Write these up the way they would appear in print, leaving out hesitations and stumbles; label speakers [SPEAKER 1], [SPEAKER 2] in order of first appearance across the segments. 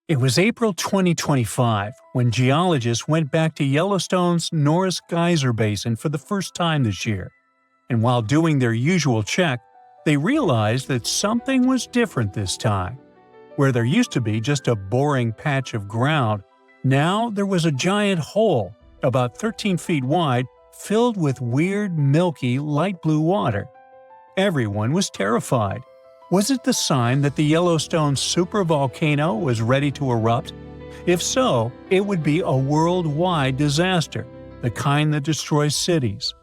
[SPEAKER 1] It was April 2025 when geologists went back to Yellowstone's Norris Geyser Basin for the first time this year. And while doing their usual check, they realized that something was different this time. Where there used to be just a boring patch of ground, now there was a giant hole, about 13 feet wide, filled with weird, milky, light blue water. Everyone was terrified. Was it the sign that the Yellowstone supervolcano was ready to erupt? If so, it would be a worldwide disaster, the kind that destroys cities.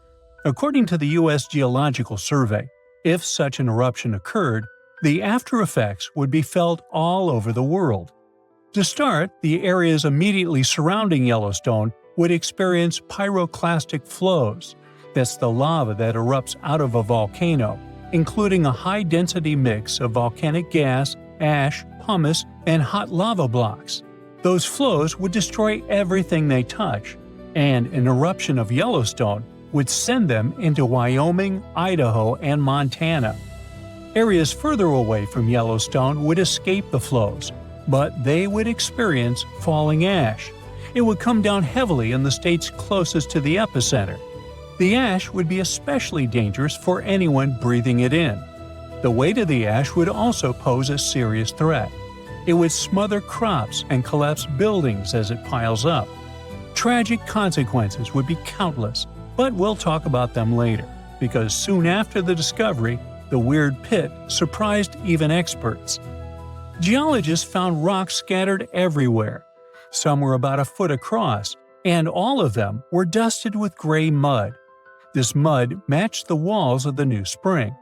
[SPEAKER 1] According to the U.S. Geological Survey, if such an eruption occurred, the after effects would be felt all over the world. To start, the areas immediately surrounding Yellowstone would experience pyroclastic flows. That's the lava that erupts out of a volcano, including a high-density mix of volcanic gas, ash, pumice, and hot lava blocks. Those flows would destroy everything they touch, and an eruption of Yellowstone would send them into Wyoming, Idaho, and Montana. Areas further away from Yellowstone would escape the flows, but they would experience falling ash. It would come down heavily in the states closest to the epicenter. The ash would be especially dangerous for anyone breathing it in. The weight of the ash would also pose a serious threat. It would smother crops and collapse buildings as it piles up. Tragic consequences would be countless, but we'll talk about them later, because soon after the discovery, the weird pit surprised even experts. Geologists found rocks scattered everywhere. Some were about a foot across, and all of them were dusted with gray mud. This mud matched the walls of the new spring.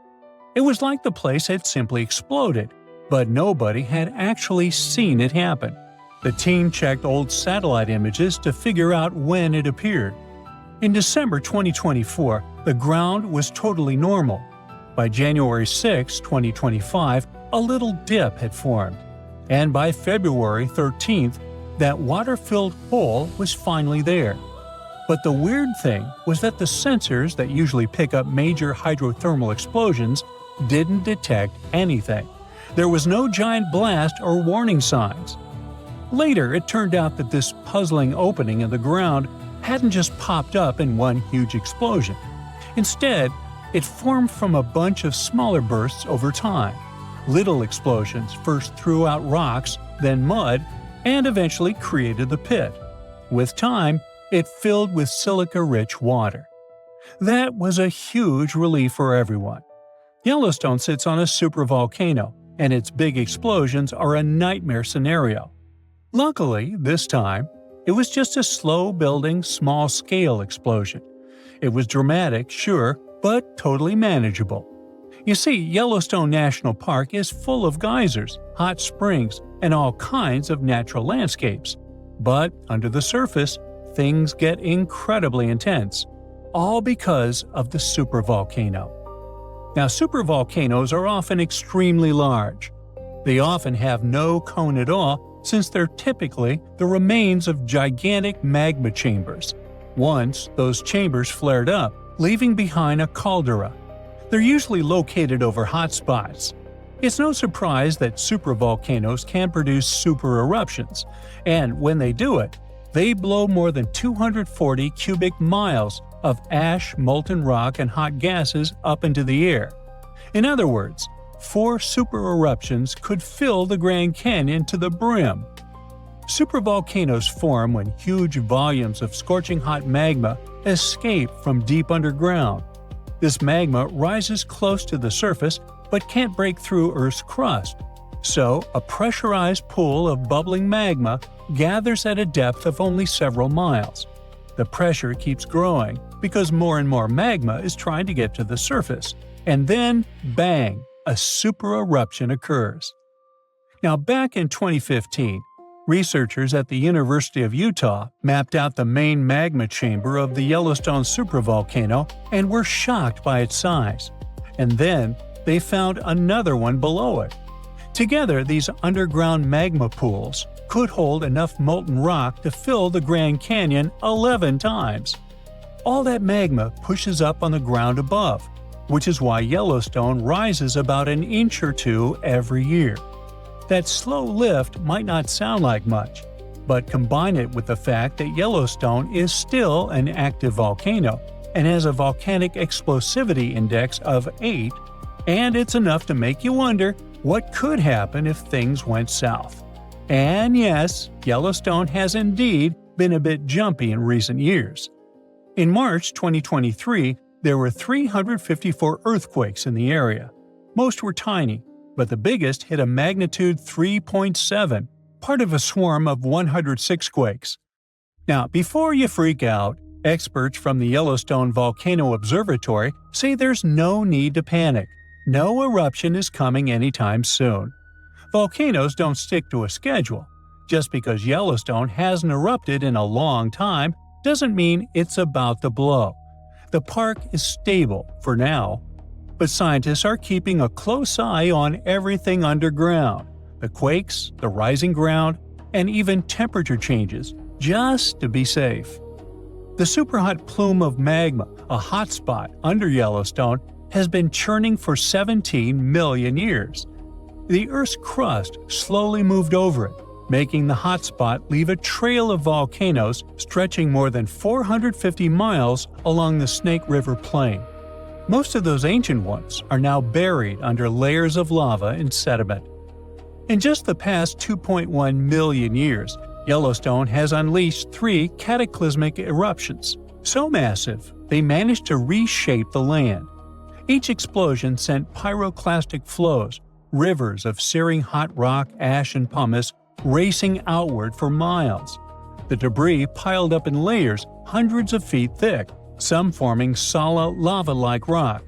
[SPEAKER 1] It was like the place had simply exploded, but nobody had actually seen it happen. The team checked old satellite images to figure out when it appeared. In December 2024, the ground was totally normal. By January 6, 2025, a little dip had formed. And by February 13th, that water-filled hole was finally there. But the weird thing was that the sensors that usually pick up major hydrothermal explosions didn't detect anything. There was no giant blast or warning signs. Later, it turned out that this puzzling opening in the ground hadn't just popped up in one huge explosion. Instead, it formed from a bunch of smaller bursts over time. Little explosions first threw out rocks, then mud, and eventually created the pit. With time, it filled with silica-rich water. That was a huge relief for everyone. Yellowstone sits on a supervolcano, and its big explosions are a nightmare scenario. Luckily, this time, it was just a slow-building, small-scale explosion. It was dramatic, sure, but totally manageable. You see, Yellowstone National Park is full of geysers, hot springs, and all kinds of natural landscapes. But under the surface, things get incredibly intense, all because of the supervolcano. Now, supervolcanoes are often extremely large. They often have no cone at all, since they're typically the remains of gigantic magma chambers. Once, those chambers flared up, leaving behind a caldera. They're usually located over hotspots. It's no surprise that supervolcanoes can produce super eruptions, and when they do it, they blow more than 240 cubic miles of ash, molten rock, and hot gases up into the air. In other words, 4 super eruptions could fill the Grand Canyon to the brim. Supervolcanoes form when huge volumes of scorching hot magma escape from deep underground. This magma rises close to the surface but can't break through Earth's crust. So, a pressurized pool of bubbling magma gathers at a depth of only several miles. The pressure keeps growing because more and more magma is trying to get to the surface. And then, bang, a super eruption occurs. Now, back in 2015, researchers at the University of Utah mapped out the main magma chamber of the Yellowstone supervolcano and were shocked by its size. And then, they found another one below it. Together, these underground magma pools could hold enough molten rock to fill the Grand Canyon 11 times. All that magma pushes up on the ground above, which is why Yellowstone rises about an inch or two every year. That slow lift might not sound like much, but combine it with the fact that Yellowstone is still an active volcano and has a volcanic explosivity index of 8, and it's enough to make you wonder what could happen if things went south. And yes, Yellowstone has indeed been a bit jumpy in recent years. In March 2023, there were 354 earthquakes in the area. Most were tiny, but the biggest hit a magnitude 3.7, part of a swarm of 106 quakes. Now, before you freak out, experts from the Yellowstone Volcano Observatory say there's no need to panic. No eruption is coming anytime soon. Volcanoes don't stick to a schedule. Just because Yellowstone hasn't erupted in a long time doesn't mean it's about to blow. The park is stable for now, but scientists are keeping a close eye on everything underground, the quakes, the rising ground, and even temperature changes, just to be safe. The superhot plume of magma, a hotspot under Yellowstone, has been churning for 17 million years. The Earth's crust slowly moved over it, making the hotspot leave a trail of volcanoes stretching more than 450 miles along the Snake River Plain. Most of those ancient ones are now buried under layers of lava and sediment. In just the past 2.1 million years, Yellowstone has unleashed 3 cataclysmic eruptions, so massive they managed to reshape the land. Each explosion sent pyroclastic flows, rivers of searing hot rock, ash, and pumice racing outward for miles. The debris piled up in layers hundreds of feet thick, some forming solid lava-like rock.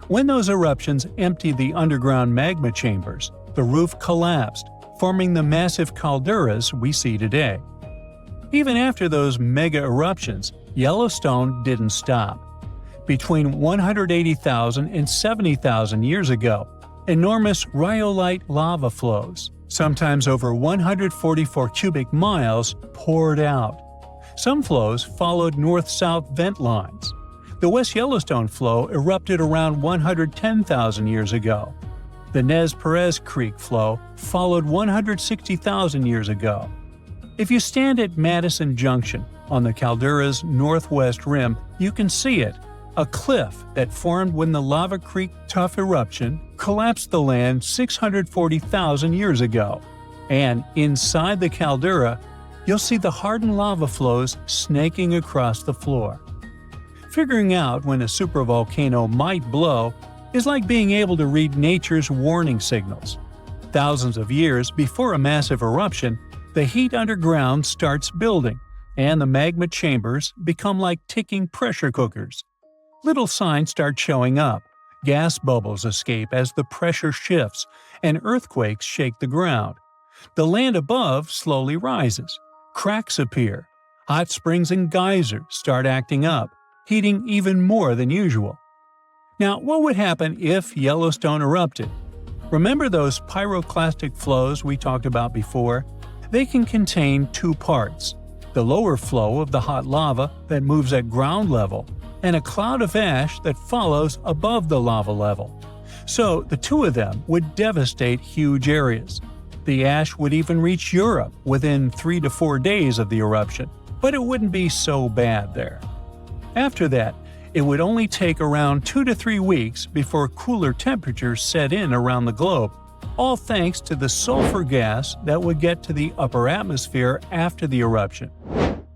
[SPEAKER 1] When those eruptions emptied the underground magma chambers, the roof collapsed, forming the massive calderas we see today. Even after those mega eruptions, Yellowstone didn't stop. Between 180,000 and 70,000 years ago, enormous rhyolite lava flows, sometimes over 144 cubic miles, poured out. Some flows followed north-south vent lines. The West Yellowstone flow erupted around 110,000 years ago. The Nez Perez Creek flow followed 160,000 years ago. If you stand at Madison Junction on the caldera's northwest rim, you can see it, a cliff that formed when the Lava Creek Tuff eruption collapsed the land 640,000 years ago. And inside the caldera, you'll see the hardened lava flows snaking across the floor. Figuring out when a supervolcano might blow is like being able to read nature's warning signals. Thousands of years before a massive eruption, the heat underground starts building, and the magma chambers become like ticking pressure cookers. Little signs start showing up. Gas bubbles escape as the pressure shifts, and earthquakes shake the ground. The land above slowly rises. Cracks appear. Hot springs and geysers start acting up, heating even more than usual. Now, what would happen if Yellowstone erupted? Remember those pyroclastic flows we talked about before? They can contain 2 parts: the lower flow of the hot lava that moves at ground level, and a cloud of ash that follows above the lava level. So the 2 of them would devastate huge areas. The ash would even reach Europe within 3 to 4 days of the eruption, but it wouldn't be so bad there. After that, it would only take around 2 to 3 weeks before cooler temperatures set in around the globe, all thanks to the sulfur gas that would get to the upper atmosphere after the eruption.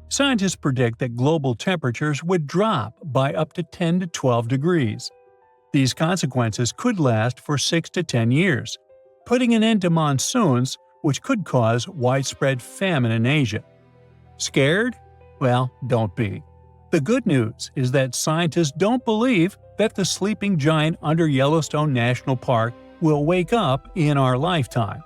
[SPEAKER 1] Scientists predict that global temperatures would drop by up to 10 to 12 degrees. These consequences could last for 6 to 10 years, putting an end to monsoons, which could cause widespread famine in Asia. Scared? Well, don't be. The good news is that scientists don't believe that the sleeping giant under Yellowstone National Park will wake up in our lifetime.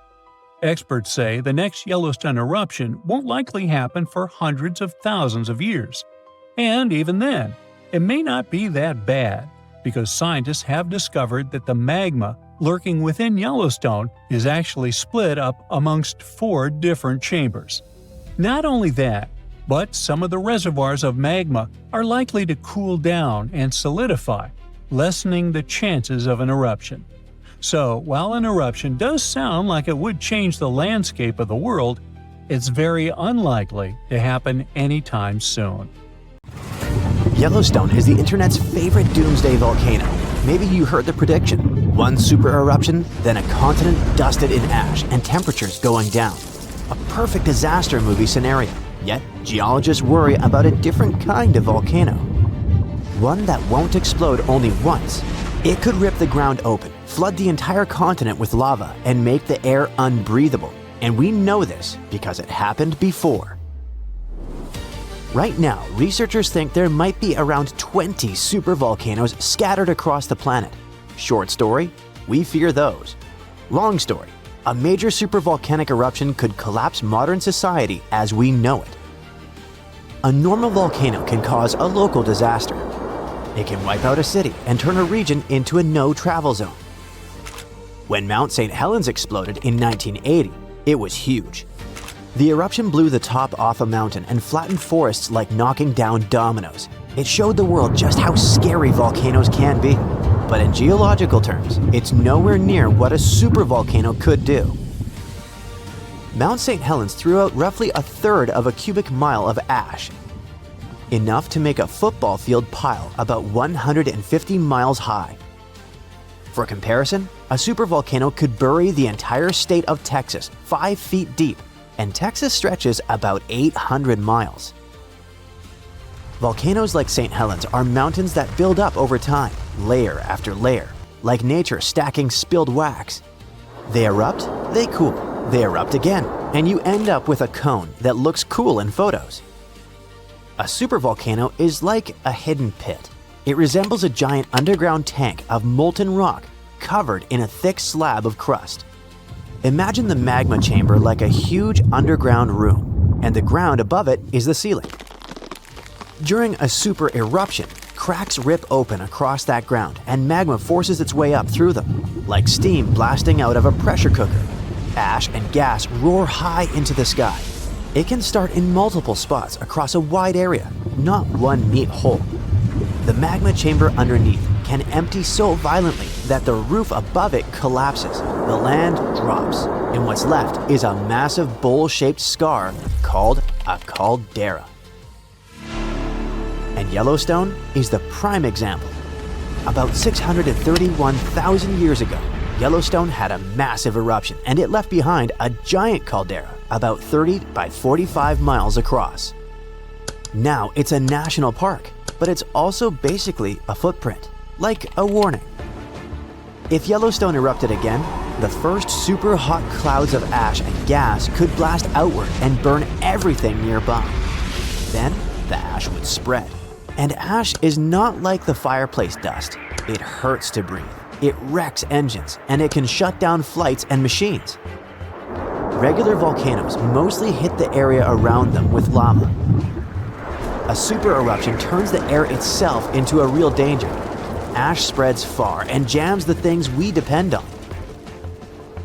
[SPEAKER 1] Experts say the next Yellowstone eruption won't likely happen for hundreds of thousands of years. And even then, it may not be that bad, because scientists have discovered that the magma lurking within Yellowstone is actually split up amongst 4 different chambers. Not only that, but some of the reservoirs of magma are likely to cool down and solidify, lessening the chances of an eruption. So, while an eruption does sound like it would change the landscape of the world, it's very unlikely to happen anytime soon.
[SPEAKER 2] Yellowstone is the internet's favorite doomsday volcano. Maybe you heard the prediction. One super eruption, then a continent dusted in ash and temperatures going down. A perfect disaster movie scenario. Yet, geologists worry about a different kind of volcano. One that won't explode only once. It could rip the ground open, flood the entire continent with lava, and make the air unbreathable. And we know this because it happened before. Right now, researchers think there might be around 20 supervolcanoes scattered across the planet. Short story, we fear those. Long story, a major supervolcanic eruption could collapse modern society as we know it. A normal volcano can cause a local disaster. It can wipe out a city and turn a region into a no-travel zone. When Mount St. Helens exploded in 1980, it was huge. The eruption blew the top off a mountain and flattened forests like knocking down dominoes. It showed the world just how scary volcanoes can be. But in geological terms, it's nowhere near what a supervolcano could do. Mount St. Helens threw out roughly a third of a cubic mile of ash, enough to make a football field pile about 150 miles high. For comparison, a supervolcano could bury the entire state of Texas 5 feet deep, and Texas stretches about 800 miles. Volcanoes like St. Helens are mountains that build up over time, layer after layer, like nature stacking spilled wax. They erupt, they cool, they erupt again, and you end up with a cone that looks cool in photos. A supervolcano is like a hidden pit. It resembles a giant underground tank of molten rock covered in a thick slab of crust. Imagine the magma chamber like a huge underground room, and the ground above it is the ceiling. During a super eruption, cracks rip open across that ground and magma forces its way up through them, like steam blasting out of a pressure cooker. Ash and gas roar high into the sky. It can start in multiple spots across a wide area, not one neat hole. The magma chamber underneath can empty so violently that the roof above it collapses, the land drops, and what's left is a massive bowl-shaped scar called a caldera. And Yellowstone is the prime example. About 631,000 years ago, Yellowstone had a massive eruption and it left behind a giant caldera about 30 by 45 miles across. Now it's a national park, but it's also basically a footprint, like a warning. If Yellowstone erupted again, the first super hot clouds of ash and gas could blast outward and burn everything nearby. Then the ash would spread. And ash is not like the fireplace dust. It hurts to breathe. It wrecks engines, and it can shut down flights and machines. Regular volcanoes mostly hit the area around them with lava. A super eruption turns the air itself into a real danger. Ash spreads far and jams the things we depend on.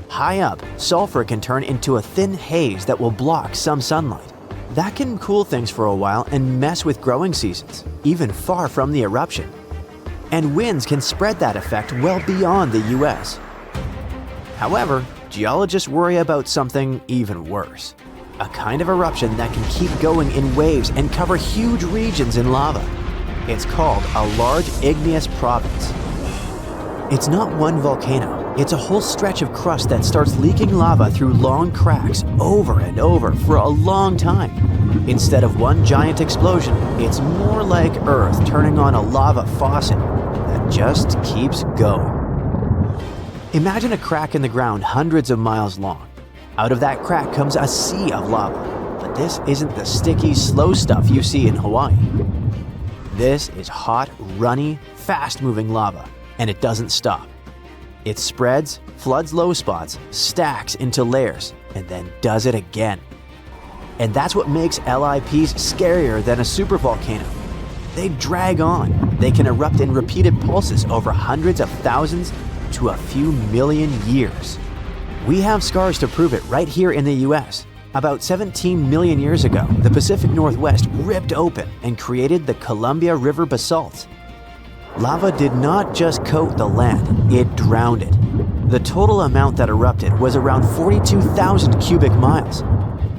[SPEAKER 2] High up, sulfur can turn into a thin haze that will block some sunlight. That can cool things for a while and mess with growing seasons, even far from the eruption. And winds can spread that effect well beyond the US. However, geologists worry about something even worse. A kind of eruption that can keep going in waves and cover huge regions in lava. It's called a large igneous province. It's not one volcano, it's a whole stretch of crust that starts leaking lava through long cracks over and over for a long time. Instead of one giant explosion, it's more like Earth turning on a lava faucet that just keeps going. Imagine a crack in the ground hundreds of miles long. Out of that crack comes a sea of lava, but this isn't the sticky, slow stuff you see in Hawaii. This is hot, runny, fast-moving lava, and it doesn't stop. It spreads, floods low spots, stacks into layers, and then does it again. And that's what makes LIPs scarier than a supervolcano. They drag on. They can erupt in repeated pulses over hundreds of thousands to a few million years. We have scars to prove it right here in the US. About 17 million years ago, the Pacific Northwest ripped open and created the Columbia River basalt. Lava did not just coat the land, it drowned it. The total amount that erupted was around 42,000 cubic miles.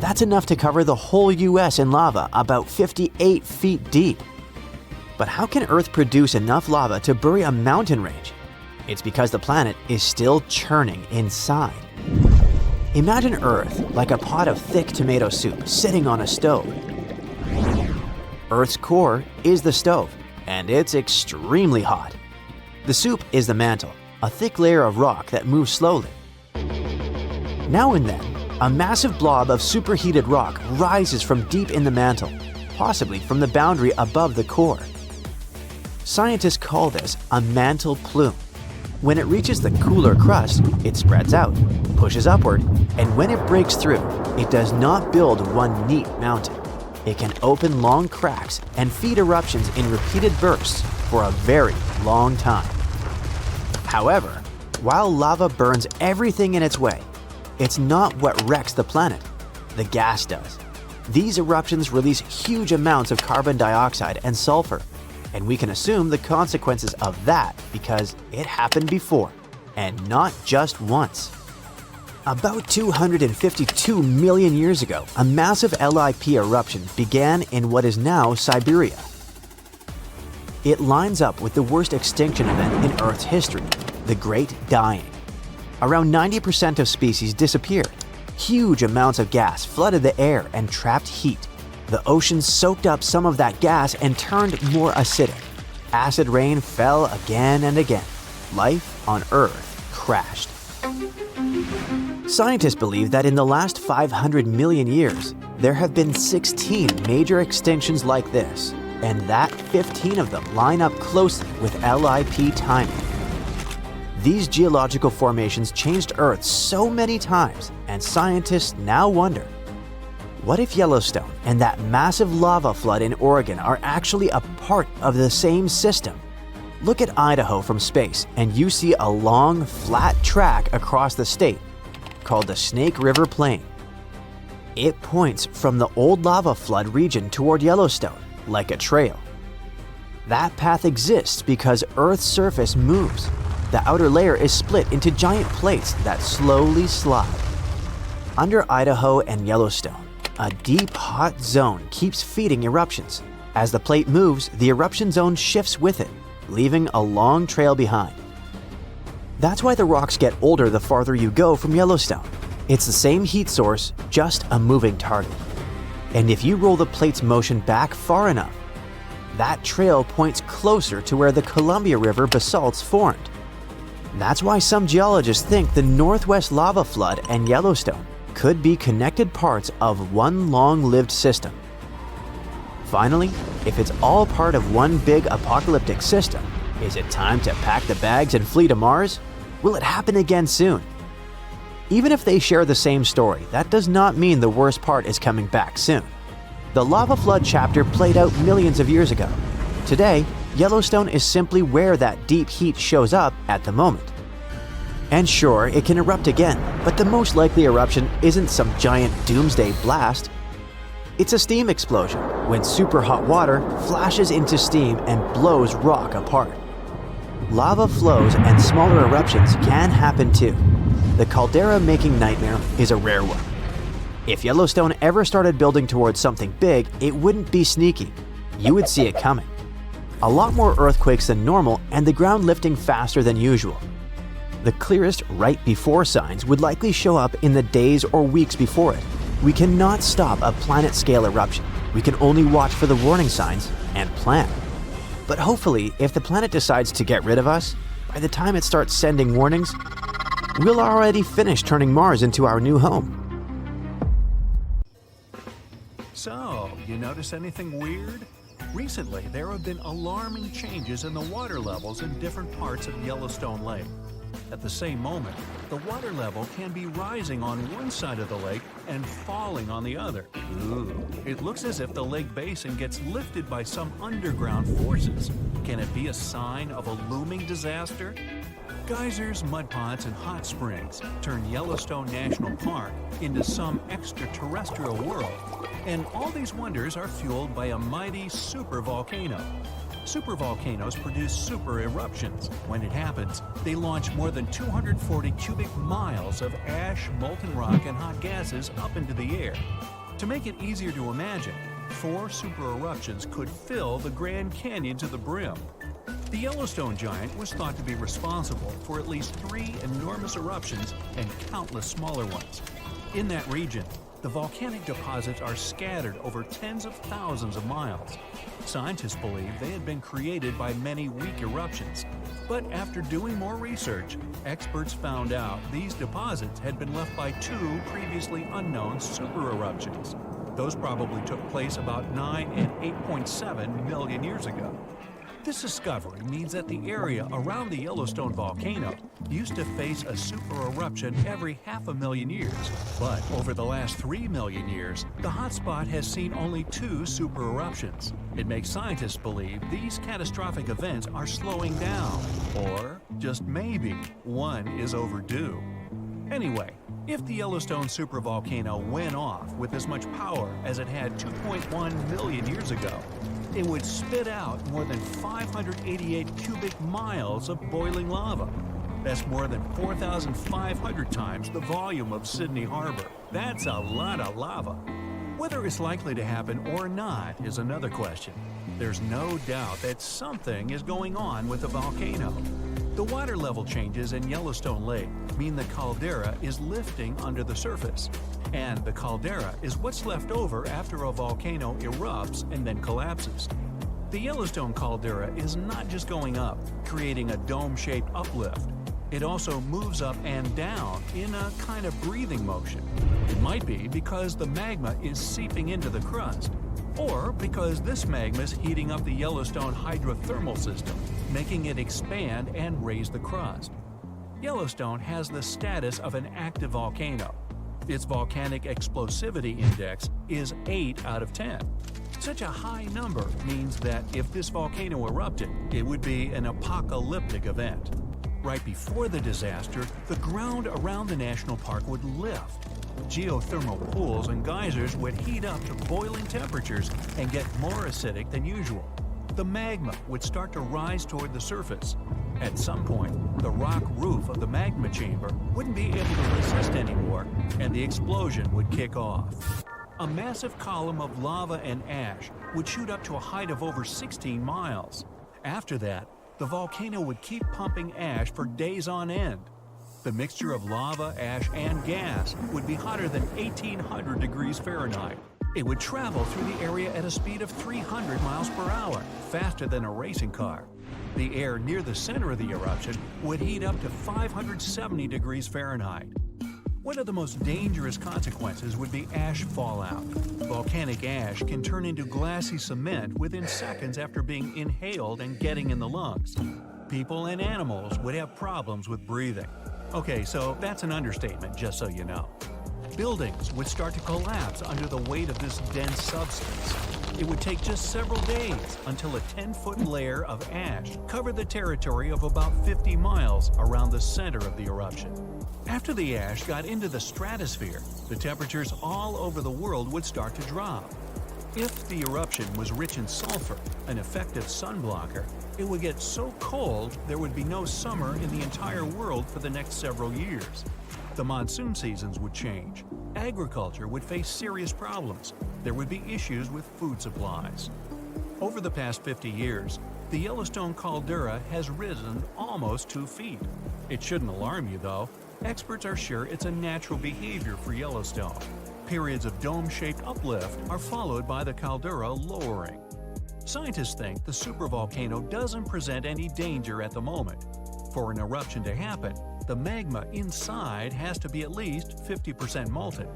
[SPEAKER 2] That's enough to cover the whole US in lava about 58 feet deep. But how can Earth produce enough lava to bury a mountain range? It's because the planet is still churning inside. Imagine Earth like a pot of thick tomato soup sitting on a stove. Earth's core is the stove, and it's extremely hot. The soup is the mantle, a thick layer of rock that moves slowly. Now and then, a massive blob of superheated rock rises from deep in the mantle, possibly from the boundary above the core. Scientists call this a mantle plume. When it reaches the cooler crust, it spreads out, pushes upward, and when it breaks through, it does not build one neat mountain. It can open long cracks and feed eruptions in repeated bursts for a very long time. However, while lava burns everything in its way, it's not what wrecks the planet. The gas does. These eruptions release huge amounts of carbon dioxide and sulfur, and we can assume the consequences of that because it happened before, and not just once. About 252 million years ago, a massive LIP eruption began in what is now Siberia. It lines up with the worst extinction event in Earth's history, the Great Dying. Around 90% of species disappeared. Huge amounts of gas flooded the air and trapped heat. The oceans soaked up some of that gas and turned more acidic. Acid rain fell again and again. Life on Earth crashed. Scientists believe that in the last 500 million years, there have been 16 major extinctions like this, and that 15 of them line up closely with LIP timing. These geological formations changed Earth so many times, and scientists now wonder, what if Yellowstone and that massive lava flood in Oregon are actually a part of the same system? Look at Idaho from space, and you see a long, flat track across the state called the Snake River Plain. It points from the old lava flood region toward Yellowstone, like a trail. That path exists because Earth's surface moves. The outer layer is split into giant plates that slowly slide. Under Idaho and Yellowstone, a deep, hot zone keeps feeding eruptions. As the plate moves, the eruption zone shifts with it, leaving a long trail behind. That's why the rocks get older the farther you go from Yellowstone. It's the same heat source, just a moving target. And if you roll the plate's motion back far enough, that trail points closer to where the Columbia River basalts formed. That's why some geologists think the Northwest lava flood and Yellowstone could be connected parts of one long-lived system. Finally, if it's all part of one big apocalyptic system, is it time to pack the bags and flee to Mars? Will it happen again soon? Even if they share the same story, that does not mean the worst part is coming back soon. The lava flood chapter played out millions of years ago. Today, Yellowstone is simply where that deep heat shows up at the moment. And sure, it can erupt again, but the most likely eruption isn't some giant doomsday blast. It's a steam explosion, when super hot water flashes into steam and blows rock apart. Lava flows and smaller eruptions can happen too. The caldera-making nightmare is a rare one. If Yellowstone ever started building towards something big, it wouldn't be sneaky. You would see it coming. A lot more earthquakes than normal and the ground lifting faster than usual. The clearest right before signs would likely show up in the days or weeks before it. We cannot stop a planet-scale eruption. We can only watch for the warning signs and plan. But hopefully, if the planet decides to get rid of us, by the time it starts sending warnings, we'll already finish turning Mars into our new home.
[SPEAKER 1] So, you notice anything weird? Recently, there have been alarming changes in the water levels in different parts of Yellowstone Lake. At the same moment, the water level can be rising on one side of the lake and falling on the other. Ooh. It looks as if the lake basin gets lifted by some underground forces. Can it be a sign of a looming disaster? Geysers, mud pots, and hot springs turn Yellowstone National Park into some extraterrestrial world. And all these wonders are fueled by a mighty supervolcano. Supervolcanoes produce super eruptions. When it happens, they launch more than 240 cubic miles of ash, molten rock, and hot gases up into the air. To make it easier to imagine, 4 super eruptions could fill the Grand Canyon to the brim. The Yellowstone giant was thought to be responsible for at least 3 enormous eruptions and countless smaller ones. In that region, the volcanic deposits are scattered over tens of thousands of miles. Scientists believe they had been created by many weak eruptions. But after doing more research, experts found out these deposits had been left by 2 previously unknown super eruptions. Those probably took place about 9 and 8.7 million years ago. This discovery means that the area around the Yellowstone volcano used to face a super eruption every 500,000 years. But over the last 3 million years, the hotspot has seen only 2 super eruptions. It makes scientists believe these catastrophic events are slowing down, or just maybe one is overdue. Anyway, if the Yellowstone supervolcano went off with as much power as it had 2.1 million years ago, it would spit out more than 588 cubic miles of boiling lava. That's more than 4,500 times the volume of Sydney Harbor. That's a lot of lava. Whether it's likely to happen or not is another question. There's no doubt that something is going on with the volcano. The water level changes in Yellowstone Lake mean the caldera is lifting under the surface. And the caldera is what's left over after a volcano erupts and then collapses. The Yellowstone caldera is not just going up, creating a dome-shaped uplift. It also moves up and down in a kind of breathing motion. It might be because the magma is seeping into the crust, or because this magma is heating up the Yellowstone hydrothermal system, making it expand and raise the crust. Yellowstone has the status of an active volcano. Its volcanic explosivity index is 8 out of 10. Such a high number means that if this volcano erupted, it would be an apocalyptic event. Right before the disaster, the ground around the national park would lift. Geothermal pools and geysers would heat up to boiling temperatures and get more acidic than usual. The magma would start to rise toward the surface. At some point, the rock roof of the magma chamber wouldn't be able to resist anymore, and the explosion would kick off. A massive column of lava and ash would shoot up to a height of over 16 miles. After that, the volcano would keep pumping ash for days on end. The mixture of lava, ash, and gas would be hotter than 1,800 degrees Fahrenheit. It would travel through the area at a speed of 300 miles per hour, faster than a racing car. The air near the center of the eruption would heat up to 570 degrees Fahrenheit. One of the most dangerous consequences would be ash fallout. Volcanic ash can turn into glassy cement within seconds after being inhaled and getting in the lungs. People and animals would have problems with breathing. Okay, so that's an understatement, just so you know. Buildings would start to collapse under the weight of this dense substance. It would take just several days until a 10-foot layer of ash covered the territory of about 50 miles around the center of the eruption. After the ash got into the stratosphere, the temperatures all over the world would start to drop. If the eruption was rich in sulfur, an effective sunblocker, it would get so cold there would be no summer in the entire world for the next several years. The monsoon seasons would change. Agriculture would face serious problems. There would be issues with food supplies. Over the past 50 years, the Yellowstone caldera has risen almost 2 feet. It shouldn't alarm you, though. Experts are sure it's a natural behavior for Yellowstone. Periods of dome-shaped uplift are followed by the caldera lowering. Scientists think the supervolcano doesn't present any danger at the moment. For an eruption to happen, the magma inside has to be at least 50% molten.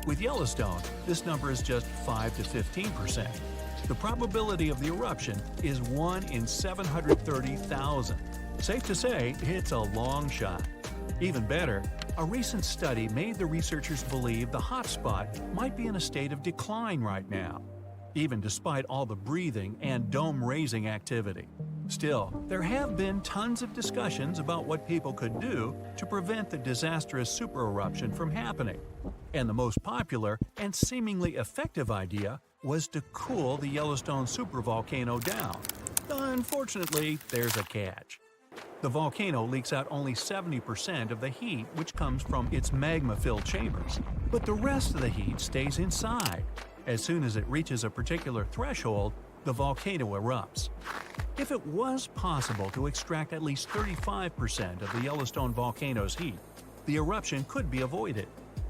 [SPEAKER 1] With Yellowstone, this number is just 5 to 15%. The probability of the eruption is 1 in 730,000. Safe to say, it's a long shot. Even better, a recent study made the researchers believe the hotspot might be in a state of decline right now, even despite all the breathing and dome-raising activity. Still, there have been tons of discussions about what people could do to prevent the disastrous supereruption from happening. And the most popular and seemingly effective idea was to cool the Yellowstone supervolcano down. Unfortunately, there's a catch. The volcano leaks out only 70% of the heat which comes from its magma-filled chambers, but the rest of the heat stays inside. As soon as it reaches a particular threshold, the volcano erupts. If it was possible to extract at least 35% of the Yellowstone volcano's heat, the eruption could be avoided.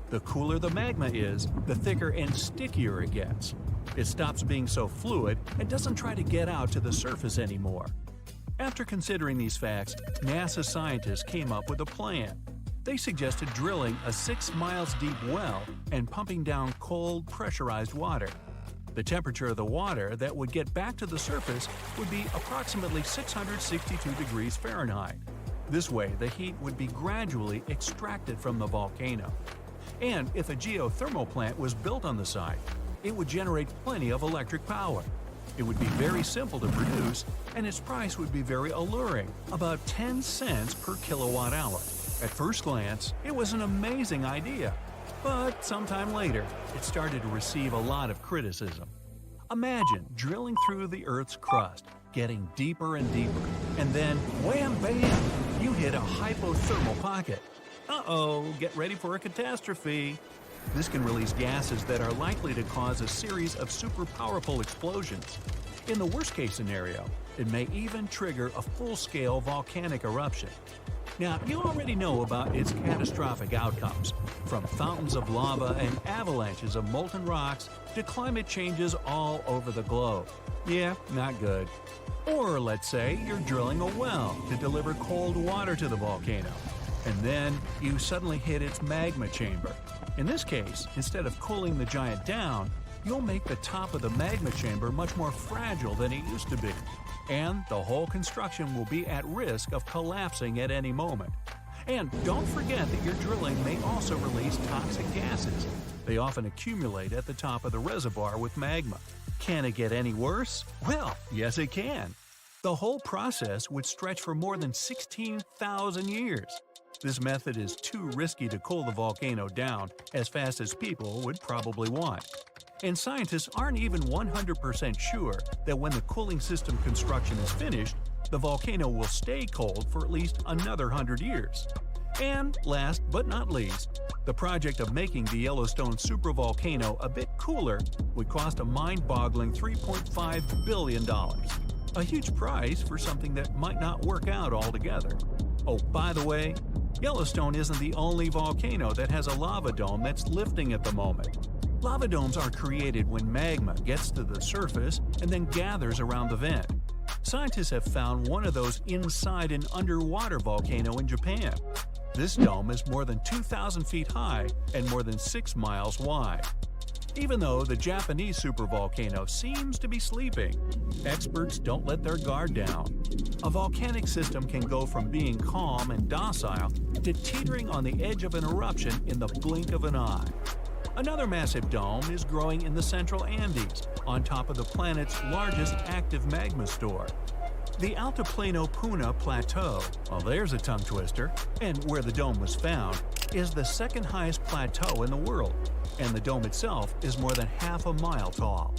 [SPEAKER 1] The cooler the magma is, the thicker and stickier it gets. It stops being so fluid and doesn't try to get out to the surface anymore. After considering these facts, NASA scientists came up with a plan. They suggested drilling a 6 miles deep well and pumping down cold, pressurized water. The temperature of the water that would get back to the surface would be approximately 662 degrees Fahrenheit. This way, the heat would be gradually extracted from the volcano. And if a geothermal plant was built on the site, it would generate plenty of electric power. It would be very simple to produce, and its price would be very alluring, about 10 cents per kilowatt hour. At first glance, it was an amazing idea, but sometime later, it started to receive a lot of criticism. Imagine drilling through the Earth's crust, getting deeper and deeper, and then wham bam, you hit a hypothermal pocket. Uh-oh, get ready for a catastrophe. This can release gases that are likely to cause a series of super powerful explosions. In the worst-case scenario, it may even trigger a full-scale volcanic eruption. Now, you already know about its catastrophic outcomes, from fountains of lava and avalanches of molten rocks to climate changes all over the globe. Yeah, not good. Or let's say you're drilling a well to deliver cold water to the volcano, and then you suddenly hit its magma chamber. In this case, instead of cooling the giant down, you'll make the top of the magma chamber much more fragile than it used to be, and the whole construction will be at risk of collapsing at any moment. And don't forget that your drilling may also release toxic gases. They often accumulate at the top of the reservoir with magma. Can it get any worse? Well, yes it can. The whole process would stretch for more than 16,000 years. This method is too risky to cool the volcano down as fast as people would probably want. And scientists aren't even 100% sure that when the cooling system construction is finished, the volcano will stay cold for at least another 100 years. And last but not least, the project of making the Yellowstone supervolcano a bit cooler would cost a mind-boggling $3.5 billion. A huge price for something that might not work out altogether. Oh, by the way, Yellowstone isn't the only volcano that has a lava dome that's lifting at the moment. Lava domes are created when magma gets to the surface and then gathers around the vent. Scientists have found one of those inside an underwater volcano in Japan. This dome is more than 2,000 feet high and more than 6 miles wide. Even though the Japanese supervolcano seems to be sleeping, experts don't let their guard down. A volcanic system can go from being calm and docile to teetering on the edge of an eruption in the blink of an eye. Another massive dome is growing in the central Andes, on top of the planet's largest active magma store. The Altiplano Puna Plateau, well there's a tongue twister, and where the dome was found, is the second highest plateau in the world, and the dome itself is more than half a mile tall.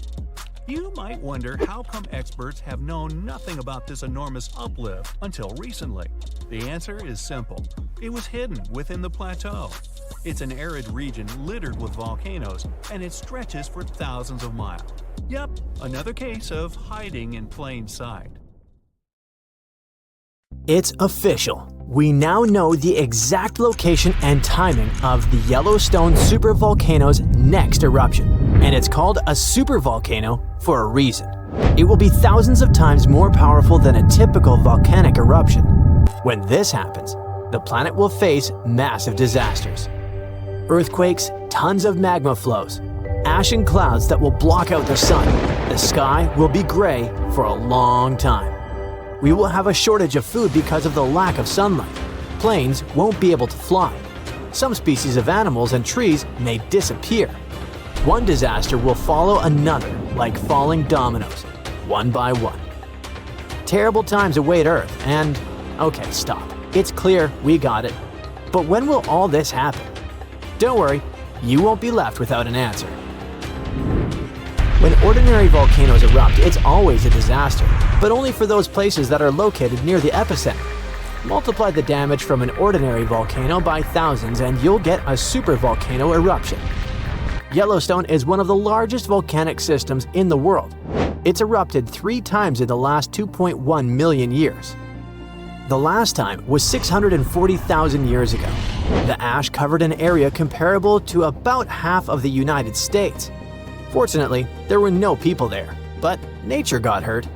[SPEAKER 1] You might wonder how come experts have known nothing about this enormous uplift until recently. The answer is simple. It was hidden within the plateau. It's an arid region littered with volcanoes, and it stretches for thousands of miles. Yep, another case of hiding in plain sight.
[SPEAKER 2] It's official. We now know the exact location and timing of the Yellowstone supervolcano's next eruption, and it's called a supervolcano for a reason. It will be thousands of times more powerful than a typical volcanic eruption. When this happens, the planet will face massive disasters. Earthquakes, tons of magma flows, ash and clouds that will block out the sun. The sky will be gray for a long time. We will have a shortage of food because of the lack of sunlight. Planes won't be able to fly. Some species of animals and trees may disappear. One disaster will follow another, like falling dominoes, one by one. Terrible times await Earth, and okay, stop. It's clear we got it. But when will all this happen? Don't worry, you won't be left without an answer. When ordinary volcanoes erupt, it's always a disaster, but only for those places that are located near the epicenter. Multiply the damage from an ordinary volcano by thousands and you'll get a supervolcano eruption. Yellowstone is one of the largest volcanic systems in the world. It's erupted 3 times in the last 2.1 million years. The last time was 640,000 years ago. The ash covered an area comparable to about half of the United States. Fortunately, there were no people there, but nature got hurt.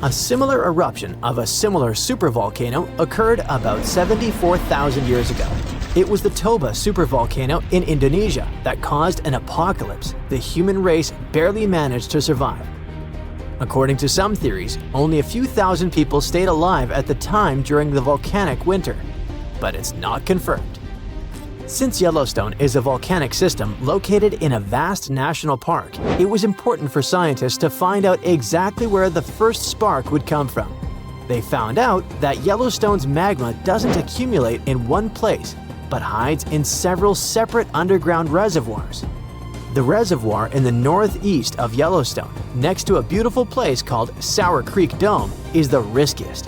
[SPEAKER 2] A similar eruption of a similar supervolcano occurred about 74,000 years ago. It was the Toba supervolcano in Indonesia that caused an apocalypse the human race barely managed to survive. According to some theories, only a few thousand people stayed alive at the time during the volcanic winter, but it's not confirmed. Since Yellowstone is a volcanic system located in a vast national park, it was important for scientists to find out exactly where the first spark would come from. They found out that Yellowstone's magma doesn't accumulate in one place, but hides in several separate underground reservoirs. The reservoir in the northeast of Yellowstone, next to a beautiful place called Sour Creek Dome, is the riskiest.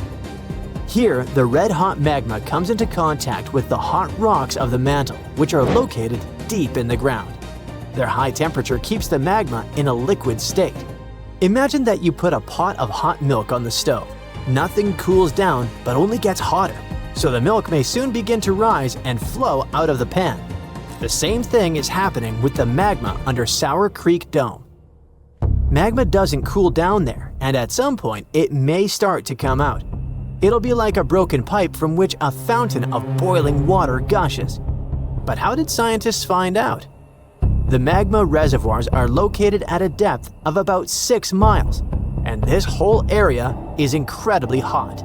[SPEAKER 2] Here, the red-hot magma comes into contact with the hot rocks of the mantle, which are located deep in the ground. Their high temperature keeps the magma in a liquid state. Imagine that you put a pot of hot milk on the stove. Nothing cools down, but only gets hotter, so the milk may soon begin to rise and flow out of the pan. The same thing is happening with the magma under Sour Creek Dome. Magma doesn't cool down there, and at some point it may start to come out. It'll be like a broken pipe from which a fountain of boiling water gushes. But how did scientists find out? The magma reservoirs are located at a depth of about 6 miles, and this whole area is incredibly hot.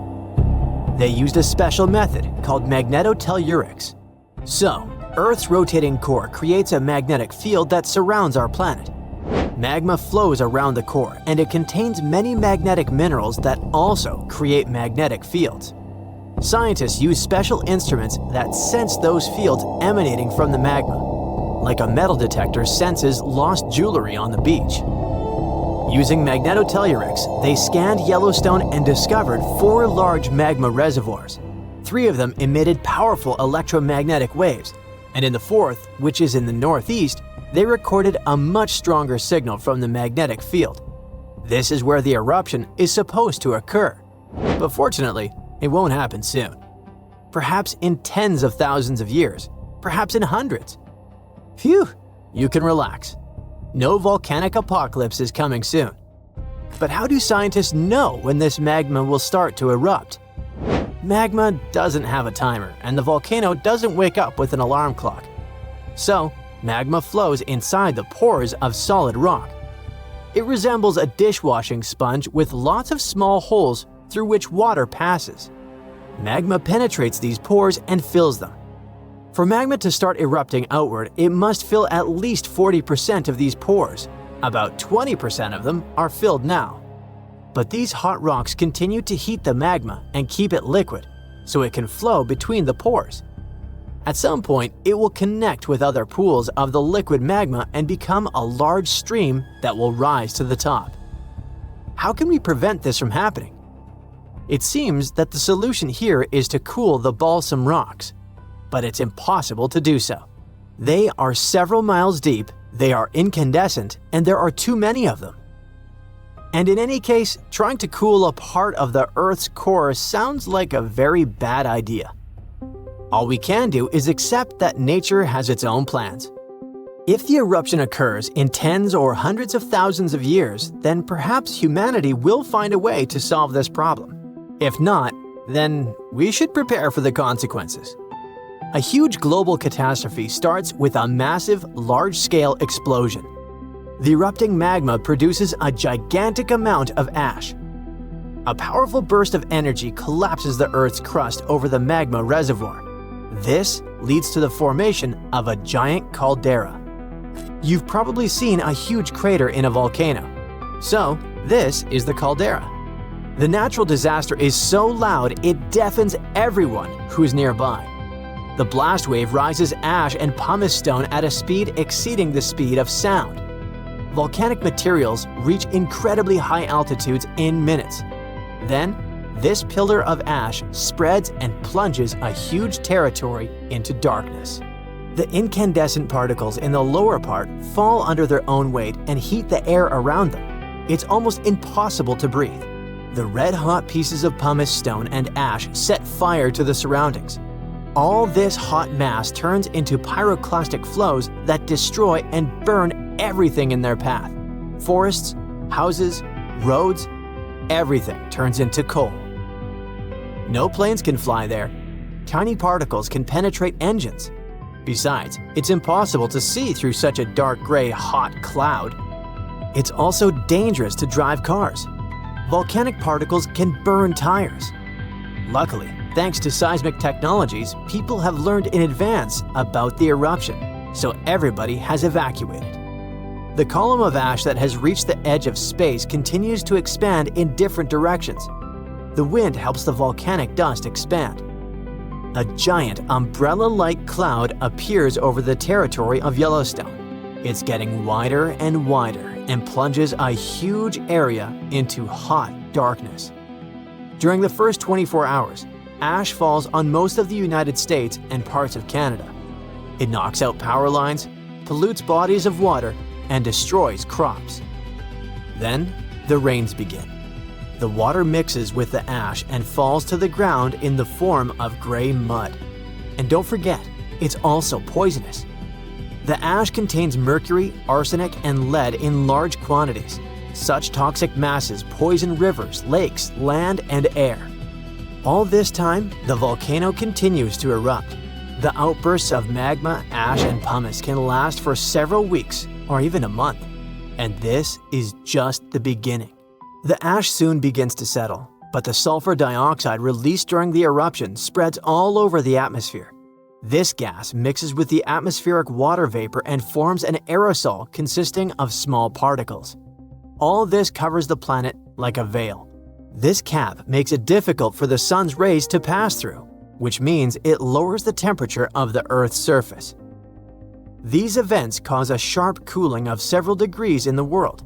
[SPEAKER 2] They used a special method called magnetotellurics. So, Earth's rotating core creates a magnetic field that surrounds our planet. Magma flows around the core, and it contains many magnetic minerals that also create magnetic fields. Scientists use special instruments that sense those fields emanating from the magma, like a metal detector senses lost jewelry on the beach. Using magnetotellurics, they scanned Yellowstone and discovered 4 large magma reservoirs. 3 of them emitted powerful electromagnetic waves, and in the 4th, which is in the northeast, they recorded a much stronger signal from the magnetic field. This is where the eruption is supposed to occur. But fortunately, it won't happen soon. Perhaps in tens of thousands of years, perhaps in hundreds. Phew, you can relax. No volcanic apocalypse is coming soon. But how do scientists know when this magma will start to erupt? Magma doesn't have a timer, and the volcano doesn't wake up with an alarm clock. So, magma flows inside the pores of solid rock. It resembles a dishwashing sponge with lots of small holes through which water passes. Magma penetrates these pores and fills them. For magma to start erupting outward, it must fill at least 40% of these pores. About 20% of them are filled now. But these hot rocks continue to heat the magma and keep it liquid, so it can flow between the pores. At some point, it will connect with other pools of the liquid magma and become a large stream that will rise to the top. How can we prevent this from happening? It seems that the solution here is to cool the balsam rocks, but it's impossible to do so. They are several miles deep, they are incandescent, and there are too many of them. And in any case, trying to cool a part of the Earth's core sounds like a very bad idea. All we can do is accept that nature has its own plans. If the eruption occurs in tens or hundreds of thousands of years, then perhaps humanity will find a way to solve this problem. If not, then we should prepare for the consequences. A huge global catastrophe starts with a massive, large-scale explosion. The erupting magma produces a gigantic amount of ash. A powerful burst of energy collapses the Earth's crust over the magma reservoir. This leads to the formation of a giant caldera. You've probably seen a huge crater in a volcano. So, this is the caldera. The natural disaster is so loud it deafens everyone who's nearby. The blast wave rises ash and pumice stone at a speed exceeding the speed of sound. Volcanic materials reach incredibly high altitudes in minutes. Then, this pillar of ash spreads and plunges a huge territory into darkness. The incandescent particles in the lower part fall under their own weight and heat the air around them. It's almost impossible to breathe. The red-hot pieces of pumice stone and ash set fire to the surroundings. All this hot mass turns into pyroclastic flows that destroy and burn everything in their path. Forests, houses, roads, everything turns into coal. No planes can fly there. Tiny particles can penetrate engines. Besides, it's impossible to see through such a dark gray, hot cloud. It's also dangerous to drive cars. Volcanic particles can burn tires. Luckily, thanks to seismic technologies, people have learned in advance about the eruption, so everybody has evacuated. The column of ash that has reached the edge of space continues to expand in different directions. The wind helps the volcanic dust expand. A giant umbrella-like cloud appears over the territory of Yellowstone. It's getting wider and wider and plunges a huge area into hot darkness. During the first 24 hours, ash falls on most of the United States and parts of Canada. It knocks out power lines, pollutes bodies of water, and destroys crops. Then, the rains begin. The water mixes with the ash and falls to the ground in the form of gray mud. And don't forget, it's also poisonous. The ash contains mercury, arsenic, and lead in large quantities. Such toxic masses poison rivers, lakes, land, and air. All this time, the volcano continues to erupt. The outbursts of magma, ash, and pumice can last for several weeks or even a month. And this is just the beginning. The ash soon begins to settle, but the sulfur dioxide released during the eruption spreads all over the atmosphere. This gas mixes with the atmospheric water vapor and forms an aerosol consisting of small particles. All this covers the planet like a veil. This cap makes it difficult for the sun's rays to pass through, which means it lowers the temperature of the Earth's surface. These events cause a sharp cooling of several degrees in the world.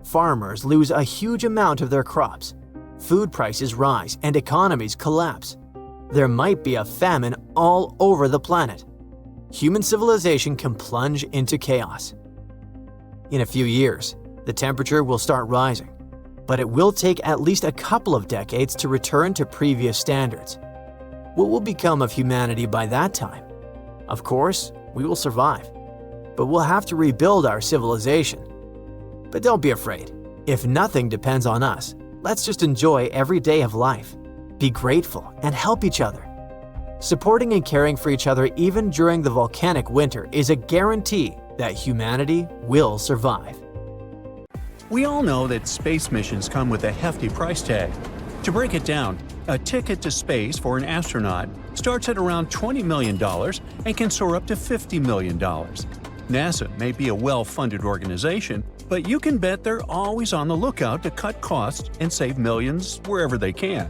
[SPEAKER 2] Farmers lose a huge amount of their crops. Food prices rise and economies collapse. There might be a famine all over the planet. Human civilization can plunge into chaos. In a few years, the temperature will start rising, but it will take at least a couple of decades to return to previous standards. What will become of humanity by that time? Of course, we will survive, but we'll have to rebuild our civilization. But don't be afraid. If nothing depends on us, let's just enjoy every day of life. Be grateful and help each other. Supporting and caring for each other even during the volcanic winter is a guarantee that humanity will survive.
[SPEAKER 1] We all know that space missions come with a hefty price tag. To break it down, a ticket to space for an astronaut starts at around $20 million and can soar up to $50 million. NASA may be a well-funded organization, but you can bet they're always on the lookout to cut costs and save millions wherever they can.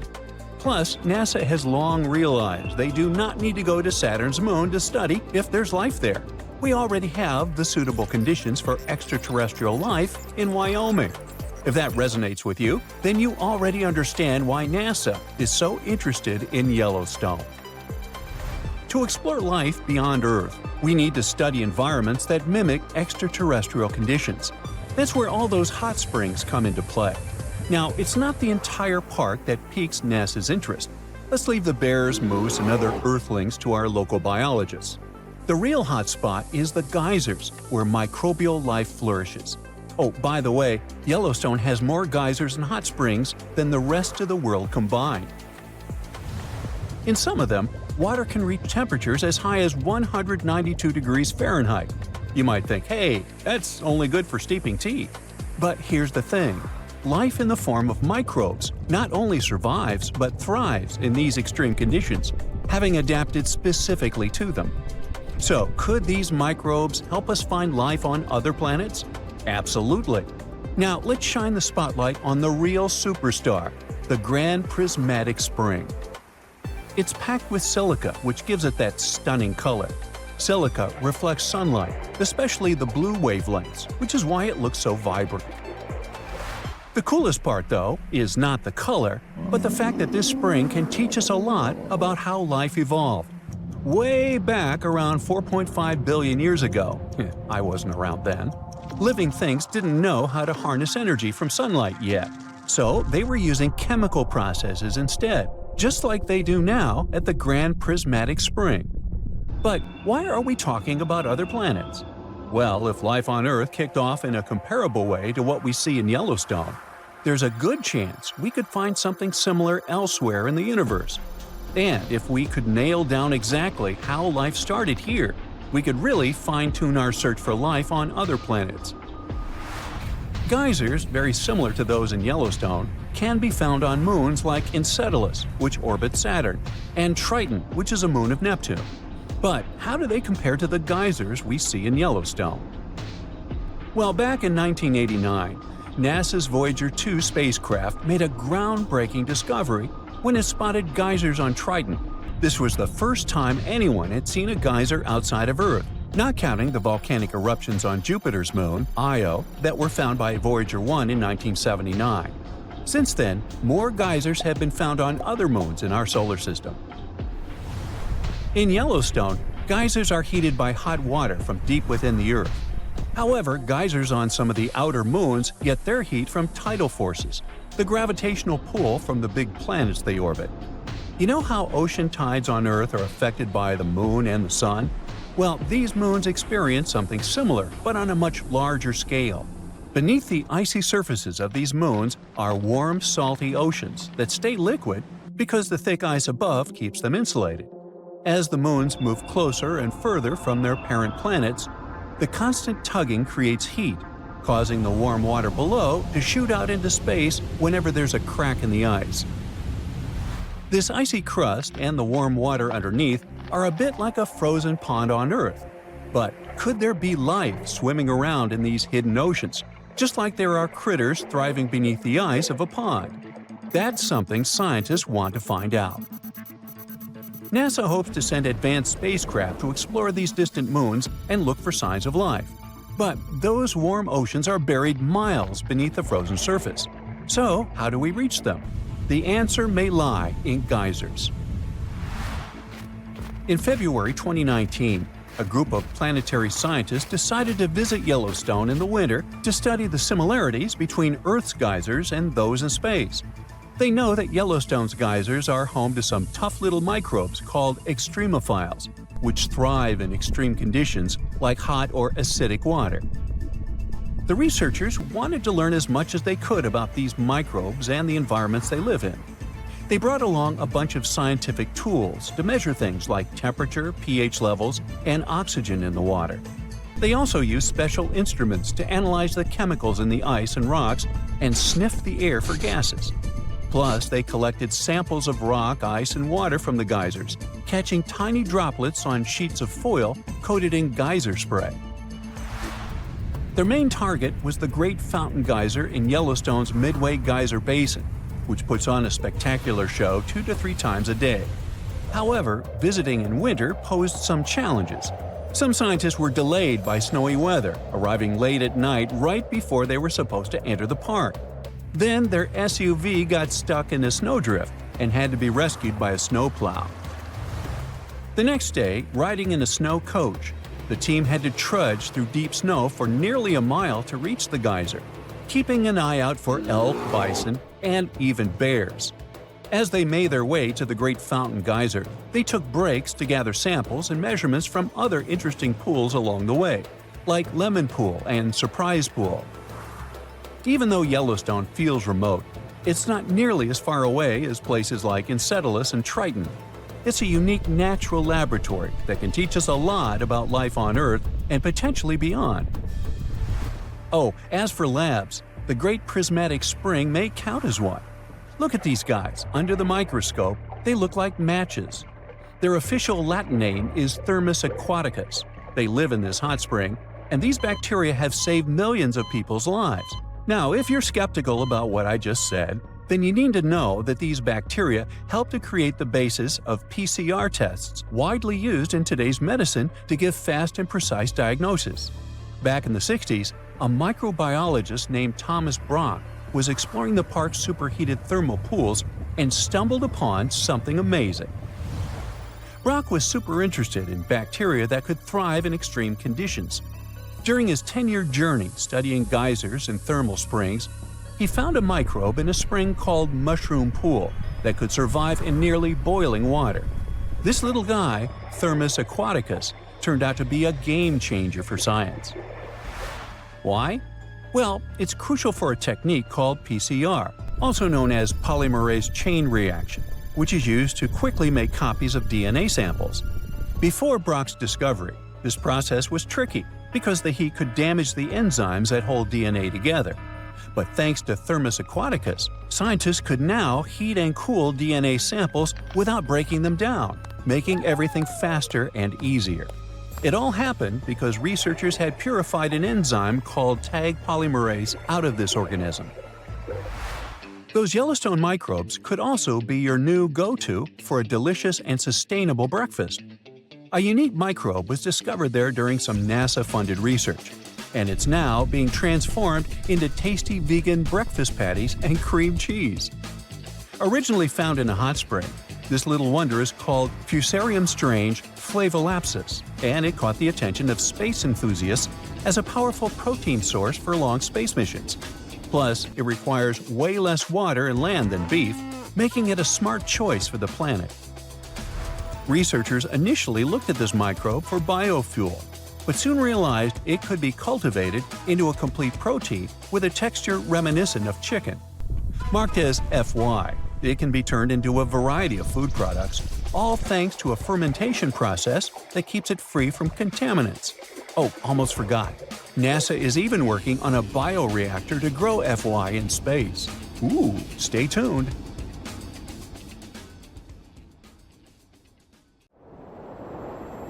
[SPEAKER 1] Plus, NASA has long realized they do not need to go to Saturn's moon to study if there's life there. We already have the suitable conditions for extraterrestrial life in Wyoming. If that resonates with you, then you already understand why NASA is so interested in Yellowstone. To explore life beyond Earth, we need to study environments that mimic extraterrestrial conditions. That's where all those hot springs come into play. Now, it's not the entire park that piques NASA's interest. Let's leave the bears, moose, and other Earthlings to our local biologists. The real hot spot is the geysers, where microbial life flourishes. Oh, by the way, Yellowstone has more geysers and hot springs than the rest of the world combined. In some of them, water can reach temperatures as high as 192 degrees Fahrenheit. You might think, hey, that's only good for steeping tea. But here's the thing. Life in the form of microbes not only survives but thrives in these extreme conditions, having adapted specifically to them. So, could these microbes help us find life on other planets? Absolutely. Now, let's shine the spotlight on the real superstar, the Grand Prismatic Spring. It's packed with silica, which gives it that stunning color. Silica reflects sunlight, especially the blue wavelengths, which is why it looks so vibrant. The coolest part, though, is not the color, but the fact that this spring can teach us a lot about how life evolved. Way back around 4.5 billion years ago, I wasn't around then, living things didn't know how to harness energy from sunlight yet, so they were using chemical processes instead, just like they do now at the Grand Prismatic Spring. But why are we talking about other planets? Well, if life on Earth kicked off in a comparable way to what we see in Yellowstone, there's a good chance we could find something similar elsewhere in the universe. And if we could nail down exactly how life started here, we could really fine-tune our search for life on other planets. Geysers, very similar to those in Yellowstone, can be found on moons like Enceladus, which orbits Saturn, and Triton, which is a moon of Neptune. But how do they compare to the geysers we see in Yellowstone? Well, back in 1989, NASA's Voyager 2 spacecraft made a groundbreaking discovery when it spotted geysers on Triton. This was the first time anyone had seen a geyser outside of Earth, not counting the volcanic eruptions on Jupiter's moon, Io, that were found by Voyager 1 in 1979. Since then, more geysers have been found on other moons in our solar system. In Yellowstone, geysers are heated by hot water from deep within the Earth. However, geysers on some of the outer moons get their heat from tidal forces, the gravitational pull from the big planets they orbit. You know how ocean tides on Earth are affected by the moon and the sun? Well, these moons experience something similar, but on a much larger scale. Beneath the icy surfaces of these moons are warm, salty oceans that stay liquid because the thick ice above keeps them insulated. As the moons move closer and further from their parent planets, the constant tugging creates heat, causing the warm water below to shoot out into space whenever there's a crack in the ice. This icy crust and the warm water underneath are a bit like a frozen pond on Earth. But could there be life swimming around in these hidden oceans, just like there are critters thriving beneath the ice of a pond? That's something scientists want to find out. NASA hopes to send advanced spacecraft to explore these distant moons and look for signs of life. But those warm oceans are buried miles beneath the frozen surface. So, how do we reach them? The answer may lie in geysers. In February 2019, a group of planetary scientists decided to visit Yellowstone in the winter to study the similarities between Earth's geysers and those in space. They know that Yellowstone's geysers are home to some tough little microbes called extremophiles, which thrive in extreme conditions like hot or acidic water. The researchers wanted to learn as much as they could about these microbes and the environments they live in. They brought along a bunch of scientific tools to measure things like temperature, pH levels, and oxygen in the water. They also used special instruments to analyze the chemicals in the ice and rocks and sniff the air for gases. Plus, they collected samples of rock, ice, and water from the geysers, catching tiny droplets on sheets of foil coated in geyser spray. Their main target was the Great Fountain Geyser in Yellowstone's Midway Geyser Basin, which puts on a spectacular show 2 to 3 times a day. However, visiting in winter posed some challenges. Some scientists were delayed by snowy weather, arriving late at night right before they were supposed to enter the park. Then their SUV got stuck in a snowdrift and had to be rescued by a snowplow. The next day, riding in a snow coach, the team had to trudge through deep snow for nearly a mile to reach the geyser, keeping an eye out for elk, bison, and even bears. As they made their way to the Great Fountain Geyser, they took breaks to gather samples and measurements from other interesting pools along the way, like Lemon Pool and Surprise Pool. Even though Yellowstone feels remote, it's not nearly as far away as places like Enceladus and Triton. It's a unique natural laboratory that can teach us a lot about life on Earth and potentially beyond. Oh, as for labs, the Great Prismatic Spring may count as one. Look at these guys. Under the microscope, they look like matches. Their official Latin name is Thermus aquaticus. They live in this hot spring, and these bacteria have saved millions of people's lives. Now, if you're skeptical about what I just said, then you need to know that these bacteria help to create the basis of PCR tests widely used in today's medicine to give fast and precise diagnosis. Back in the 60s, a microbiologist named Thomas Brock was exploring the park's superheated thermal pools and stumbled upon something amazing. Brock was super interested in bacteria that could thrive in extreme conditions. During his 10-year journey studying geysers and thermal springs, he found a microbe in a spring called mushroom pool that could survive in nearly boiling water. This little guy, Thermus aquaticus, turned out to be a game changer for science. Why? Well, it's crucial for a technique called PCR, also known as polymerase chain reaction, which is used to quickly make copies of DNA samples. Before Brock's discovery, this process was tricky because the heat could damage the enzymes that hold DNA together. But thanks to Thermus aquaticus, scientists could now heat and cool DNA samples without breaking them down, making everything faster and easier. It all happened because researchers had purified an enzyme called tag polymerase out of this organism. Those Yellowstone microbes could also be your new go-to for a delicious and sustainable breakfast. A unique microbe was discovered there during some NASA-funded research, and it's now being transformed into tasty vegan breakfast patties and cream cheese. Originally found in a hot spring, this little wonder is called Fusarium strange flavolapsus, and it caught the attention of space enthusiasts as a powerful protein source for long space missions. Plus, it requires way less water and land than beef, making it a smart choice for the planet. Researchers initially looked at this microbe for biofuel, but soon realized it could be cultivated into a complete protein with a texture reminiscent of chicken. Marked as FY, it can be turned into a variety of food products, all thanks to a fermentation process that keeps it free from contaminants. Oh, almost forgot. NASA is even working on a bioreactor to grow FY in space. Ooh, stay tuned.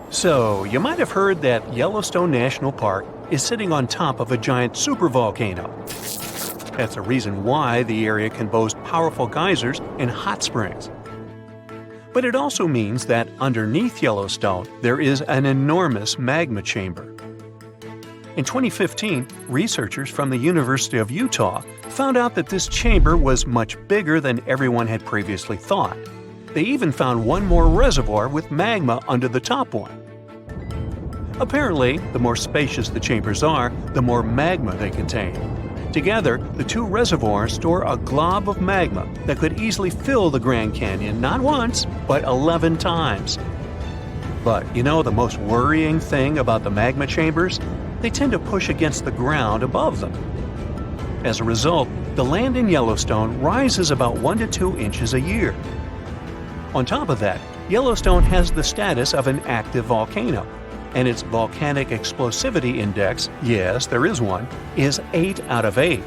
[SPEAKER 1] So, you might have heard that Yellowstone National Park is sitting on top of a giant supervolcano. That's the reason why the area can boast powerful geysers and hot springs. But it also means that underneath Yellowstone, there is an enormous magma chamber. In 2015, researchers from the University of Utah found out that this chamber was much bigger than everyone had previously thought. They even found one more reservoir with magma under the top one. Apparently, the more spacious the chambers are, the more magma they contain. Together, the two reservoirs store a glob of magma that could easily fill the Grand Canyon not once, but 11 times. But you know the most worrying thing about the magma chambers? They tend to push against the ground above them. As a result, the land in Yellowstone rises about 1 to 2 inches a year. On top of that, Yellowstone has the status of an active volcano, and its volcanic explosivity index, yes, there is one, is 8 out of 8.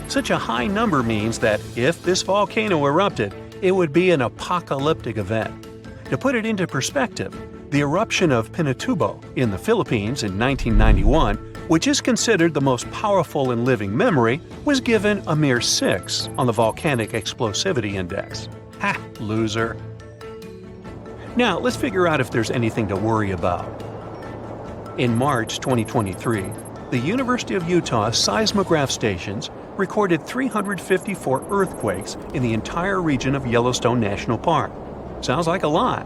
[SPEAKER 1] Such a high number means that if this volcano erupted, it would be an apocalyptic event. To put it into perspective, the eruption of Pinatubo in the Philippines in 1991, which is considered the most powerful in living memory, was given a mere 6 on the volcanic explosivity index. Ha, loser. Now, let's figure out if there's anything to worry about. In March 2023, the University of Utah seismograph stations recorded 354 earthquakes in the entire region of Yellowstone National Park. Sounds like a lot.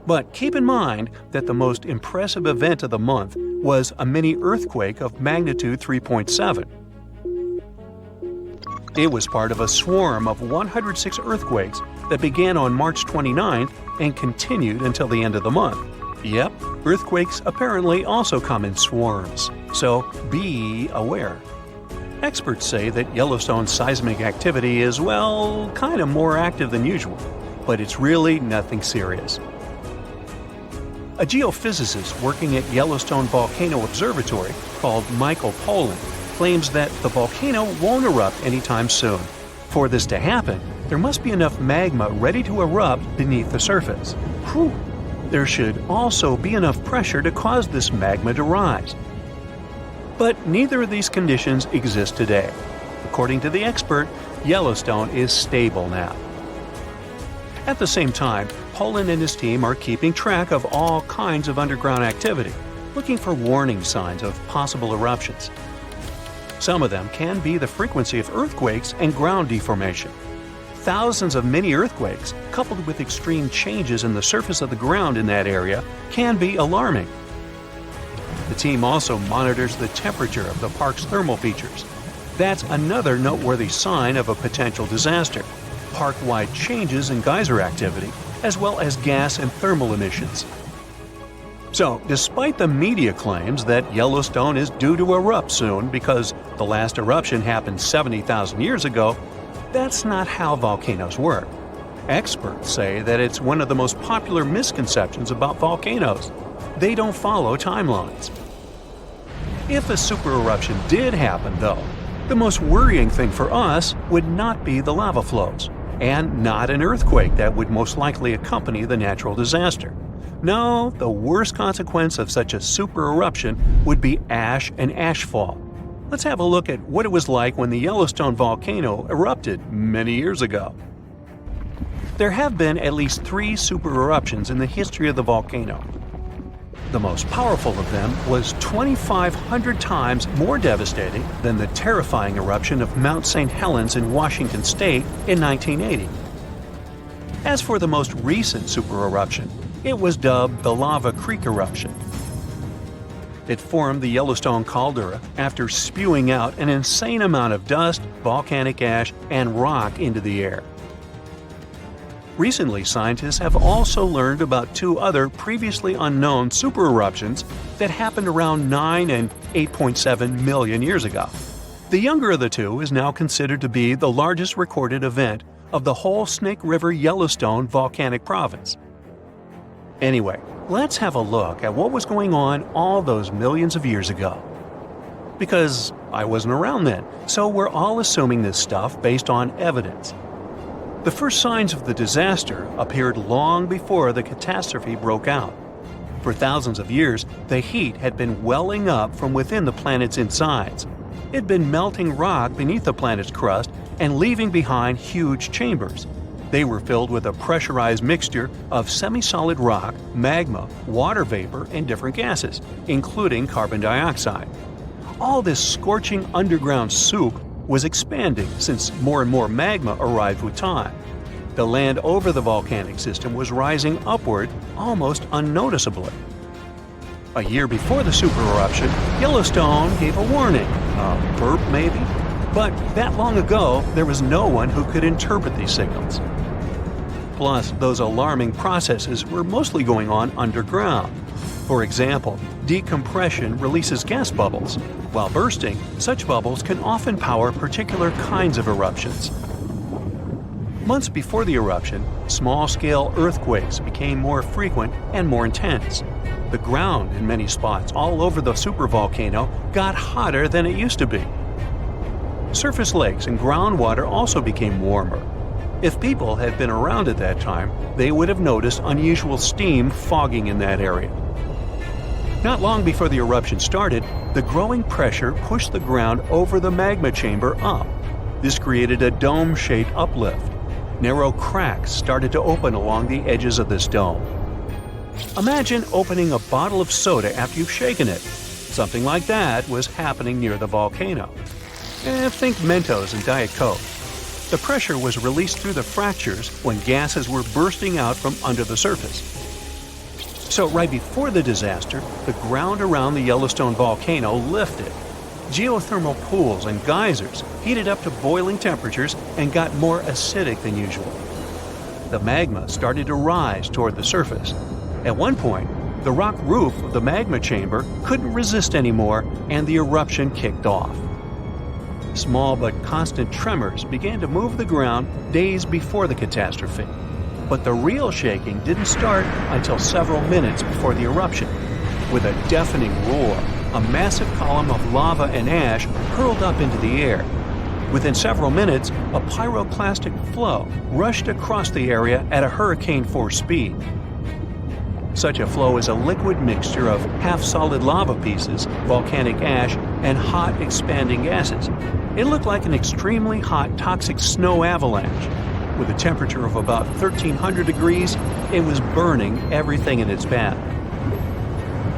[SPEAKER 1] But keep in mind that the most impressive event of the month was a mini earthquake of magnitude 3.7. It was part of a swarm of 106 earthquakes that began on March 29th and continued until the end of the month. Yep, earthquakes apparently also come in swarms, so be aware. Experts say that Yellowstone's seismic activity is, well, kind of more active than usual, but it's really nothing serious. A geophysicist working at Yellowstone Volcano Observatory called Michael Pollan claims that the volcano won't erupt anytime soon. For this to happen, there must be enough magma ready to erupt beneath the surface. Whew. There should also be enough pressure to cause this magma to rise. But neither of these conditions exist today. According to the expert, Yellowstone is stable now. At the same time, Poland and his team are keeping track of all kinds of underground activity, looking for warning signs of possible eruptions. Some of them can be the frequency of earthquakes and ground deformation. Thousands of mini earthquakes, coupled with extreme changes in the surface of the ground in that area, can be alarming. The team also monitors the temperature of the park's thermal features. That's another noteworthy sign of a potential disaster: park-wide changes in geyser activity, as well as gas and thermal emissions. So, despite the media claims that Yellowstone is due to erupt soon because the last eruption happened 70,000 years ago, that's not how volcanoes work. Experts say that it's one of the most popular misconceptions about volcanoes. They don't follow timelines. If a supereruption did happen, though, the most worrying thing for us would not be the lava flows, and not an earthquake that would most likely accompany the natural disaster. No, the worst consequence of such a supereruption would be ash and ashfall. Let's have a look at what it was like when the Yellowstone volcano erupted many years ago. There have been at least 3 supereruptions in the history of the volcano. The most powerful of them was 2,500 times more devastating than the terrifying eruption of Mount St. Helens in Washington state in 1980. As for the most recent supereruption, it was dubbed the Lava Creek eruption. It formed the Yellowstone Caldera after spewing out an insane amount of dust, volcanic ash, and rock into the air. Recently, scientists have also learned about 2 other previously unknown supereruptions that happened around 9 and 8.7 million years ago. The younger of the 2 is now considered to be the largest recorded event of the whole Snake River Yellowstone volcanic province. Anyway, let's have a look at what was going on all those millions of years ago. Because I wasn't around then, so we're all assuming this stuff based on evidence. The first signs of the disaster appeared long before the catastrophe broke out. For thousands of years, the heat had been welling up from within the planet's insides. It had been melting rock beneath the planet's crust and leaving behind huge chambers. They were filled with a pressurized mixture of semi-solid rock, magma, water vapor, and different gases, including carbon dioxide. All this scorching underground soup was expanding since more and more magma arrived with time. The land over the volcanic system was rising upward almost unnoticeably. A year before the supereruption, Yellowstone gave a warning, a burp maybe, but that long ago there was no one who could interpret these signals. Plus, those alarming processes were mostly going on underground. For example, decompression releases gas bubbles. While bursting, such bubbles can often power particular kinds of eruptions. Months before the eruption, small-scale earthquakes became more frequent and more intense. The ground in many spots all over the supervolcano got hotter than it used to be. Surface lakes and groundwater also became warmer. If people had been around at that time, they would have noticed unusual steam fogging in that area. Not long before the eruption started, the growing pressure pushed the ground over the magma chamber up. This created a dome-shaped uplift. Narrow cracks started to open along the edges of this dome. Imagine opening a bottle of soda after you've shaken it. Something like that was happening near the volcano. Think Mentos and Diet Coke. The pressure was released through the fractures when gases were bursting out from under the surface. So right before the disaster, the ground around the Yellowstone volcano lifted. Geothermal pools and geysers heated up to boiling temperatures and got more acidic than usual. The magma started to rise toward the surface. At one point, the rock roof of the magma chamber couldn't resist anymore, and the eruption kicked off. Small but constant tremors began to move the ground days before the catastrophe. But the real shaking didn't start until several minutes before the eruption. With a deafening roar, a massive column of lava and ash hurled up into the air. Within several minutes, a pyroclastic flow rushed across the area at a hurricane-force speed. Such a flow is a liquid mixture of half-solid lava pieces, volcanic ash, and hot expanding gases. It looked like an extremely hot toxic snow avalanche. With a temperature of about 1300 degrees, it was burning everything in its path.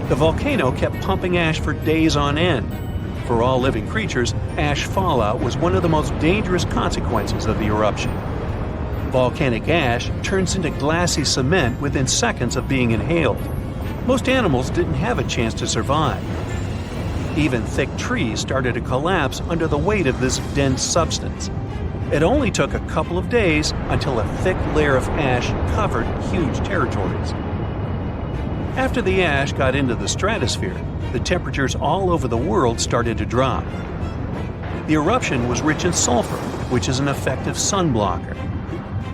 [SPEAKER 1] The volcano kept pumping ash for days on end. For all living creatures, ash fallout was one of the most dangerous consequences of the eruption. Volcanic ash turns into glassy cement within seconds of being inhaled. Most animals didn't have a chance to survive. Even thick trees started to collapse under the weight of this dense substance. It only took a couple of days until a thick layer of ash covered huge territories. After the ash got into the stratosphere, the temperatures all over the world started to drop. The eruption was rich in sulfur, which is an effective sunblocker.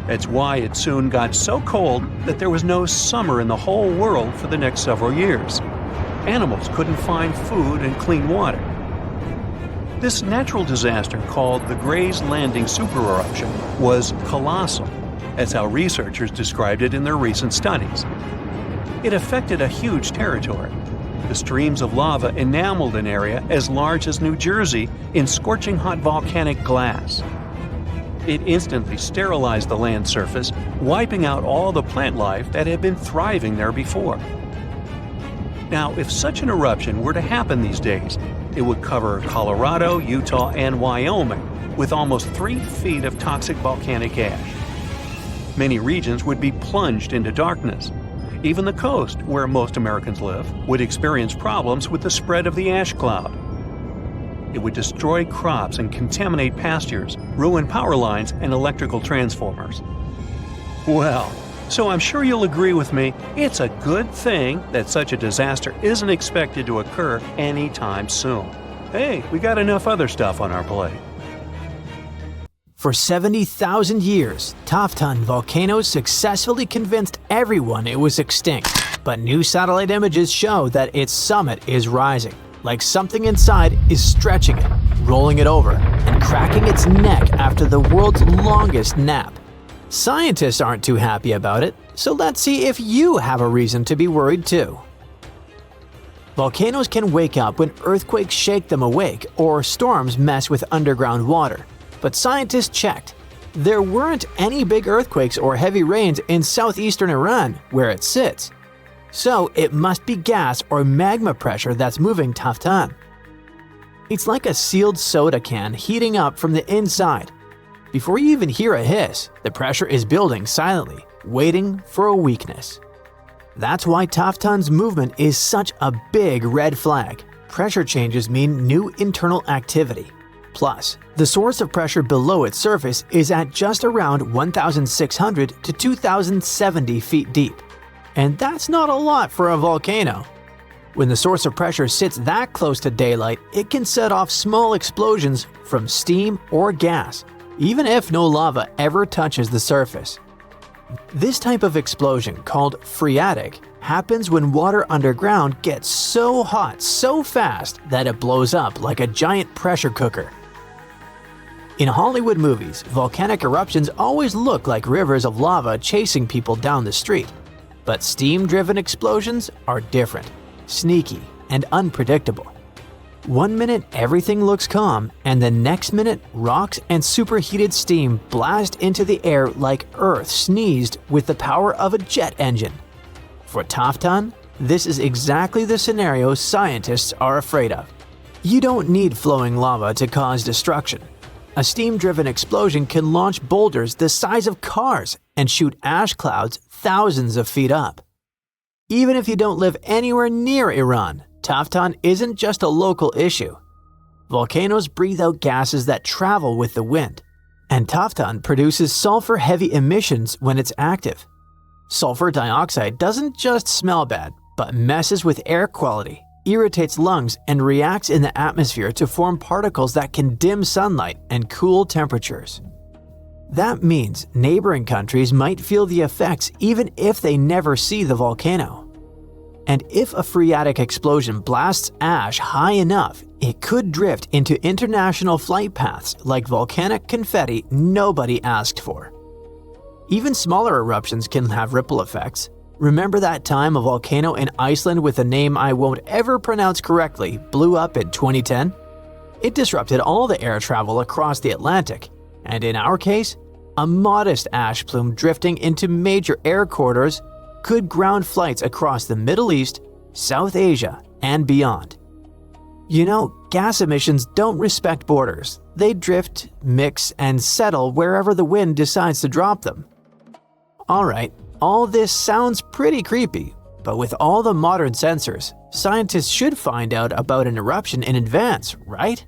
[SPEAKER 1] That's why it soon got so cold that there was no summer in the whole world for the next several years. Animals couldn't find food and clean water. This natural disaster, called the Gray's Landing supereruption, was colossal. That's how researchers described it in their recent studies. It affected a huge territory. The streams of lava enameled an area as large as New Jersey in scorching hot volcanic glass. It instantly sterilized the land surface, wiping out all the plant life that had been thriving there before. Now, if such an eruption were to happen these days, it would cover Colorado, Utah, and Wyoming with almost 3 feet of toxic volcanic ash. Many regions would be plunged into darkness. Even the coast, where most Americans live, would experience problems with the spread of the ash cloud. It would destroy crops and contaminate pastures, ruin power lines and electrical transformers. Well, so I'm sure you'll agree with me, it's a good thing that such a disaster isn't expected to occur anytime soon. Hey, we got enough other stuff on our plate.
[SPEAKER 2] For 70,000 years, Taftton Volcano successfully convinced everyone it was extinct. But new satellite images show that its summit is rising, like something inside is stretching it, rolling it over, and cracking its neck after the world's longest nap. Scientists aren't too happy about it, so let's see if you have a reason to be worried too. Volcanoes can wake up when earthquakes shake them awake or storms mess with underground water. But scientists checked. There weren't any big earthquakes or heavy rains in southeastern Iran, where it sits. So it must be gas or magma pressure that's moving Taftton. It's like a sealed soda can heating up from the inside. Before you even hear a hiss, the pressure is building silently, waiting for a weakness. That's why Taftton's movement is such a big red flag. Pressure changes mean new internal activity. Plus, the source of pressure below its surface is at just around 1,600 to 2,070 feet deep. And that's not a lot for a volcano. When the source of pressure sits that close to daylight, it can set off small explosions from steam or gas, even if no lava ever touches the surface. This type of explosion, called phreatic, happens when water underground gets so hot so fast that it blows up like a giant pressure cooker. In Hollywood movies, volcanic eruptions always look like rivers of lava chasing people down the street. But steam-driven explosions are different, sneaky, and unpredictable. One minute everything looks calm, and the next minute rocks and superheated steam blast into the air like Earth sneezed with the power of a jet engine. For Taftton, this is exactly the scenario scientists are afraid of. You don't need flowing lava to cause destruction. A steam-driven explosion can launch boulders the size of cars and shoot ash clouds thousands of feet up. Even if you don't live anywhere near Iran, Taftton isn't just a local issue. Volcanoes breathe out gases that travel with the wind, and Taftton produces sulfur-heavy emissions when it's active. Sulfur dioxide doesn't just smell bad, but messes with air quality, irritates lungs, and reacts in the atmosphere to form particles that can dim sunlight and cool temperatures. That means neighboring countries might feel the effects even if they never see the volcano. And if a phreatic explosion blasts ash high enough, it could drift into international flight paths like volcanic confetti nobody asked for. Even smaller eruptions can have ripple effects. Remember that time a volcano in Iceland with a name I won't ever pronounce correctly blew up in 2010? It disrupted all the air travel across the Atlantic, and in our case, a modest ash plume drifting into major air corridors could ground flights across the Middle East, South Asia, and beyond. You know, gas emissions don't respect borders. They drift, mix, and settle wherever the wind decides to drop them. Alright, all this sounds pretty creepy, but with all the modern sensors, scientists should find out about an eruption in advance, right?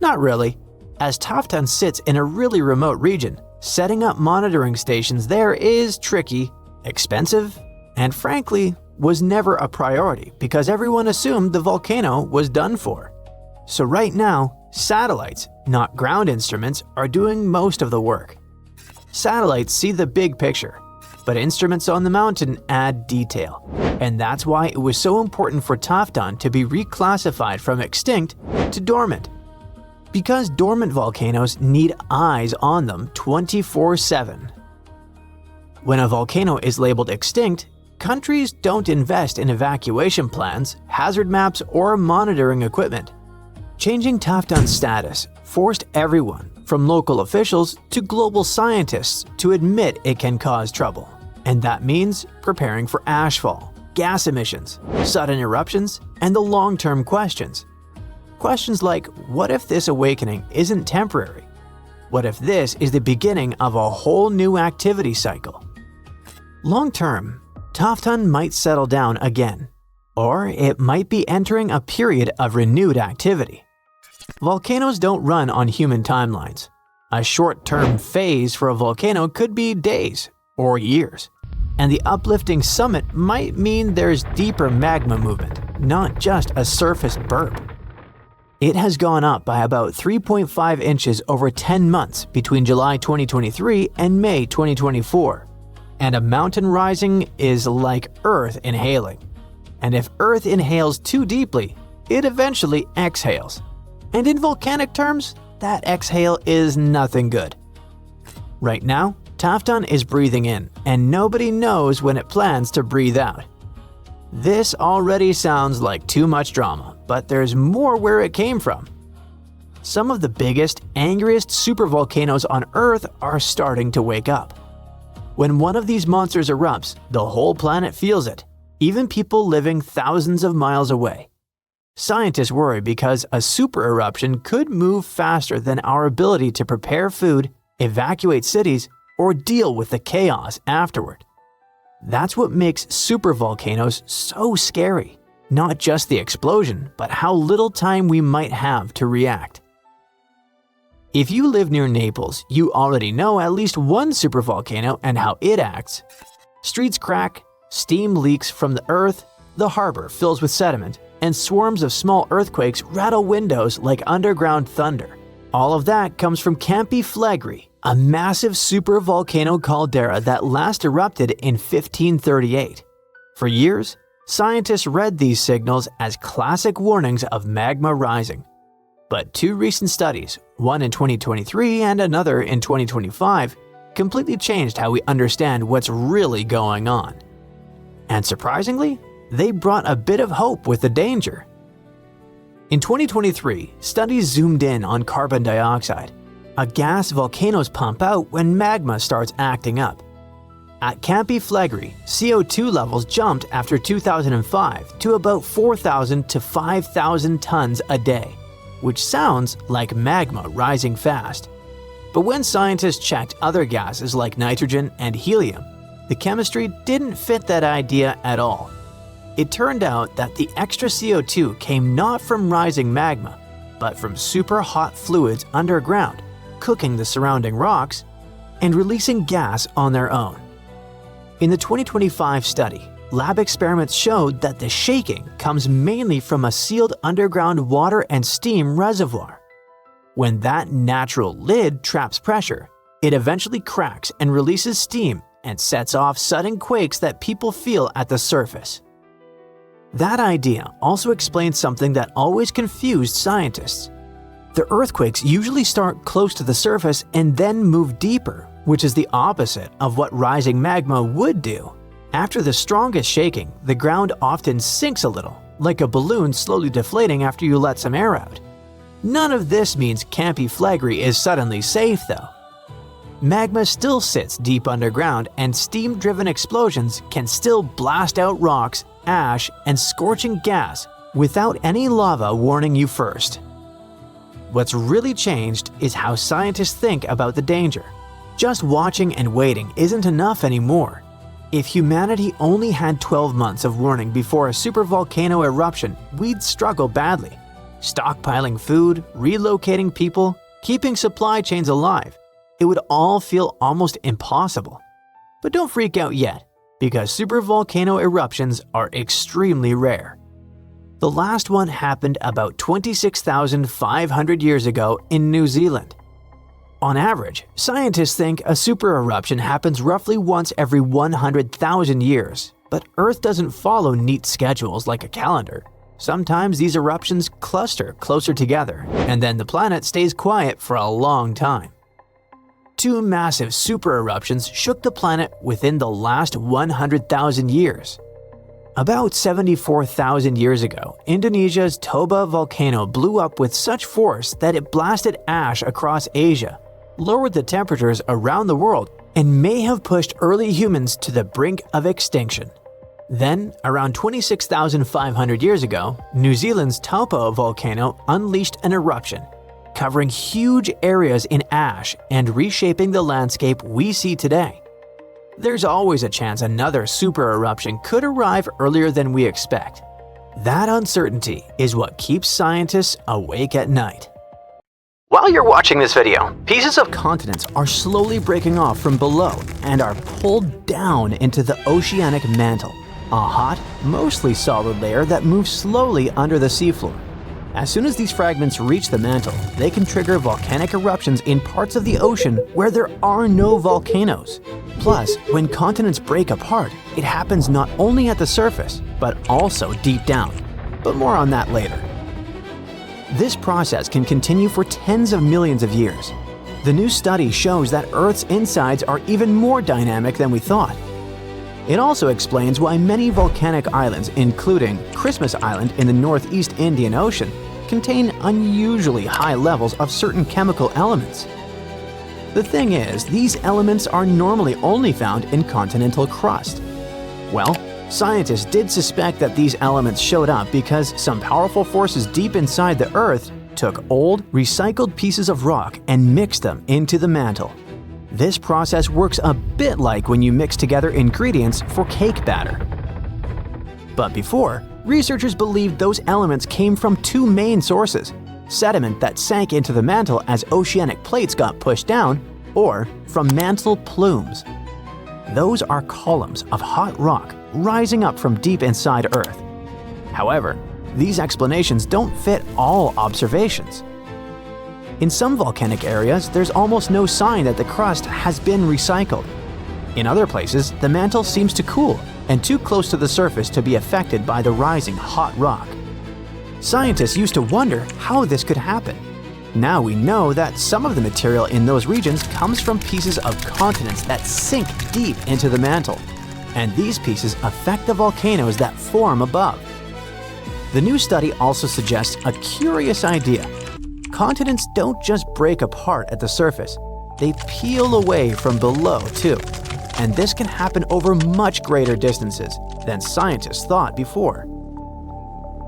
[SPEAKER 2] Not really. As Taftton sits in a really remote region, setting up monitoring stations there is tricky, expensive, and frankly, was never a priority because everyone assumed the volcano was done for. So right now, satellites, not ground instruments, are doing most of the work. Satellites see the big picture, but instruments on the mountain add detail. And that's why it was so important for Taftton to be reclassified from extinct to dormant. Because dormant volcanoes need eyes on them 24/7. When a volcano is labeled extinct, countries don't invest in evacuation plans, hazard maps, or monitoring equipment. Changing Taftton's status forced everyone, from local officials to global scientists, to admit it can cause trouble. And that means preparing for ashfall, gas emissions, sudden eruptions, and the long-term questions. Questions like, what if this awakening isn't temporary? What if this is the beginning of a whole new activity cycle? Long-term, Taftton might settle down again, or it might be entering a period of renewed activity. Volcanoes don't run on human timelines. A short-term phase for a volcano could be days or years, and the uplifting summit might mean there's deeper magma movement, not just a surface burp. It has gone up by about 3.5 inches over 10 months between July 2023 and May 2024. And a mountain rising is like Earth inhaling. And if Earth inhales too deeply, it eventually exhales. And in volcanic terms, that exhale is nothing good. Right now, Taftton is breathing in, and nobody knows when it plans to breathe out. This already sounds like too much drama, but there's more where it came from. Some of the biggest, angriest supervolcanoes on Earth are starting to wake up. When one of these monsters erupts, the whole planet feels it, even people living thousands of miles away. Scientists worry because a super eruption could move faster than our ability to prepare food, evacuate cities, or deal with the chaos afterward. That's what makes supervolcanoes so scary. Not just the explosion, but how little time we might have to react. If you live near Naples, you already know at least one supervolcano and how it acts. Streets crack, steam leaks from the earth, the harbor fills with sediment, and swarms of small earthquakes rattle windows like underground thunder. All of that comes from Campi Flegrei, a massive supervolcano caldera that last erupted in 1538. For years, scientists read these signals as classic warnings of magma rising. But two recent studies, one in 2023 and another in 2025, completely changed how we understand what's really going on. And surprisingly, they brought a bit of hope with the danger. In 2023, studies zoomed in on carbon dioxide, a gas volcanoes pump out when magma starts acting up. At Campi Flegrei, CO2 levels jumped after 2005 to about 4,000 to 5,000 tons a day, which sounds like magma rising fast. But when scientists checked other gases like nitrogen and helium, the chemistry didn't fit that idea at all. It turned out that the extra CO2 came not from rising magma, but from super hot fluids underground, cooking the surrounding rocks and releasing gas on their own. In the 2025 study, lab experiments showed that the shaking comes mainly from a sealed underground water and steam reservoir. When that natural lid traps pressure, it eventually cracks and releases steam and sets off sudden quakes that people feel at the surface. That idea also explains something that always confused scientists. The earthquakes usually start close to the surface and then move deeper, which is the opposite of what rising magma would do. After the strongest shaking, the ground often sinks a little, like a balloon slowly deflating after you let some air out. None of this means Campi Flegrei is suddenly safe though. Magma still sits deep underground, and steam-driven explosions can still blast out rocks, ash, and scorching gas without any lava warning you first. What's really changed is how scientists think about the danger. Just watching and waiting isn't enough anymore. If humanity only had 12 months of warning before a supervolcano eruption, we'd struggle badly. Stockpiling food, relocating people, keeping supply chains alive. It would all feel almost impossible. But don't freak out yet, because supervolcano eruptions are extremely rare. The last one happened about 26,500 years ago in New Zealand. On average, scientists think a supereruption happens roughly once every 100,000 years, but Earth doesn't follow neat schedules like a calendar. Sometimes these eruptions cluster closer together, and then the planet stays quiet for a long time. Two massive supereruptions shook the planet within the last 100,000 years. About 74,000 years ago, Indonesia's Toba volcano blew up with such force that it blasted ash across Asia, lowered the temperatures around the world, and may have pushed early humans to the brink of extinction. Then, around 26,500 years ago, New Zealand's Taupo volcano unleashed an eruption, covering huge areas in ash and reshaping the landscape we see today. There's always a chance another supereruption could arrive earlier than we expect. That uncertainty is what keeps scientists awake at night. While you're watching this video, pieces of continents are slowly breaking off from below and are pulled down into the oceanic mantle, a hot, mostly solid layer that moves slowly under the seafloor. As soon as these fragments reach the mantle, they can trigger volcanic eruptions in parts of the ocean where there are no volcanoes. Plus, when continents break apart, it happens not only at the surface, but also deep down. But more on that later. This process can continue for tens of millions of years. The new study shows that Earth's insides are even more dynamic than we thought. It also explains why many volcanic islands, including Christmas Island in the Northeast Indian Ocean, contain unusually high levels of certain chemical elements. The thing is, these elements are normally only found in continental crust. Well, scientists did suspect that these elements showed up because some powerful forces deep inside the Earth took old, recycled pieces of rock and mixed them into the mantle. This process works a bit like when you mix together ingredients for cake batter. But before, researchers believed those elements came from two main sources: sediment that sank into the mantle as oceanic plates got pushed down, or from mantle plumes. Those are columns of hot rock rising up from deep inside Earth. However, these explanations don't fit all observations. In some volcanic areas, there's almost no sign that the crust has been recycled. In other places, the mantle seems to cool and too close to the surface to be affected by the rising hot rock. Scientists used to wonder how this could happen. Now we know that some of the material in those regions comes from pieces of continents that sink deep into the mantle, and these pieces affect the volcanoes that form above. The new study also suggests a curious idea. Continents don't just break apart at the surface, they peel away from below too. And this can happen over much greater distances than scientists thought before.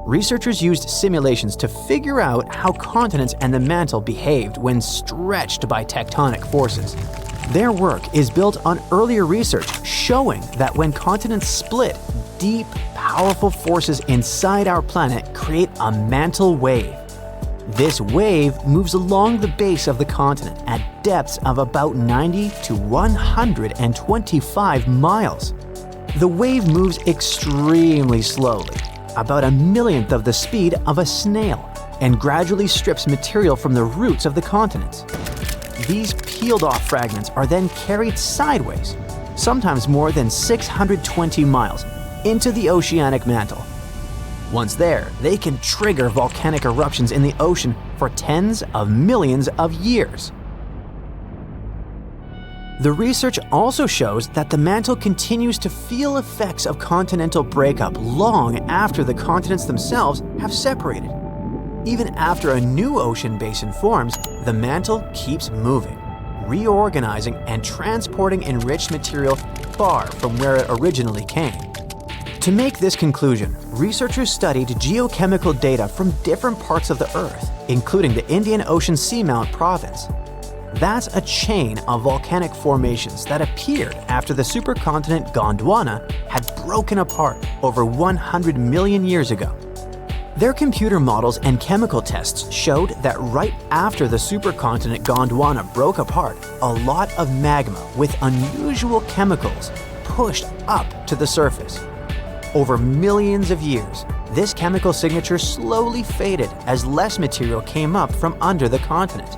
[SPEAKER 2] Researchers used simulations to figure out how continents and the mantle behaved when stretched by tectonic forces. Their work is built on earlier research showing that when continents split, deep, powerful forces inside our planet create a mantle wave. This wave moves along the base of the continent at depths of about 90 to 125 miles. The wave moves extremely slowly, about a millionth of the speed of a snail, and gradually strips material from the roots of the continents. These peeled-off fragments are then carried sideways, sometimes more than 620 miles, into the oceanic mantle. Once there, they can trigger volcanic eruptions in the ocean for tens of millions of years. The research also shows that the mantle continues to feel effects of continental breakup long after the continents themselves have separated. Even after a new ocean basin forms, the mantle keeps moving, reorganizing and transporting enriched material far from where it originally came. To make this conclusion, researchers studied geochemical data from different parts of the Earth, including the Indian Ocean Seamount Province. That's a chain of volcanic formations that appeared after the supercontinent Gondwana had broken apart over 100 million years ago. Their computer models and chemical tests showed that right after the supercontinent Gondwana broke apart, a lot of magma with unusual chemicals pushed up to the surface. Over millions of years, this chemical signature slowly faded as less material came up from under the continent.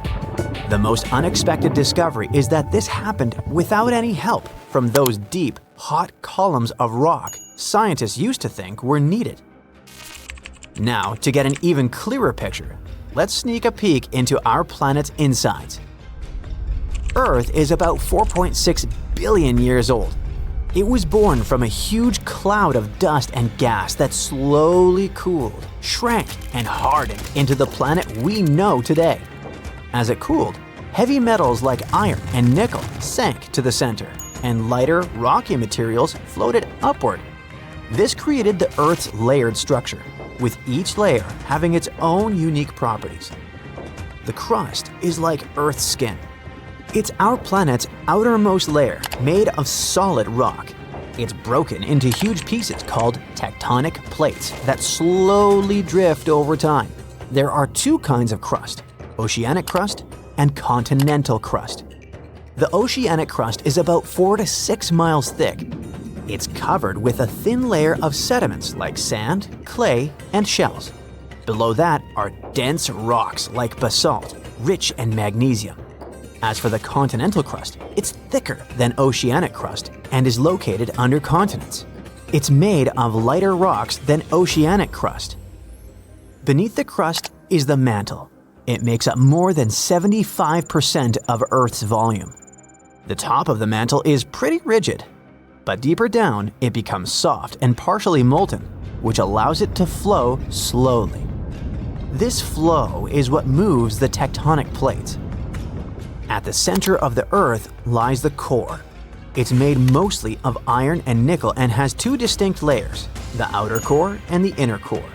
[SPEAKER 2] The most unexpected discovery is that this happened without any help from those deep, hot columns of rock scientists used to think were needed. Now, to get an even clearer picture, let's sneak a peek into our planet's insides. Earth is about 4.6 billion years old. It was born from a huge cloud of dust and gas that slowly cooled, shrank, and hardened into the planet we know today. As it cooled, heavy metals like iron and nickel sank to the center, and lighter, rocky materials floated upward. This created the Earth's layered structure, with each layer having its own unique properties. The crust is like Earth's skin. It's our planet's outermost layer, made of solid rock. It's broken into huge pieces called tectonic plates that slowly drift over time. There are two kinds of crust: oceanic crust and continental crust. The oceanic crust is about 4 to 6 miles thick. It's covered with a thin layer of sediments like sand, clay, and shells. Below that are dense rocks like basalt, rich in magnesium. As for the continental crust, it's thicker than oceanic crust and is located under continents. It's made of lighter rocks than oceanic crust. Beneath the crust is the mantle. It makes up more than 75% of Earth's volume. The top of the mantle is pretty rigid, but deeper down it becomes soft and partially molten, which allows it to flow slowly. This flow is what moves the tectonic plates. At the center of the Earth lies the core. It's made mostly of iron and nickel and has two distinct layers, the outer core and the inner core.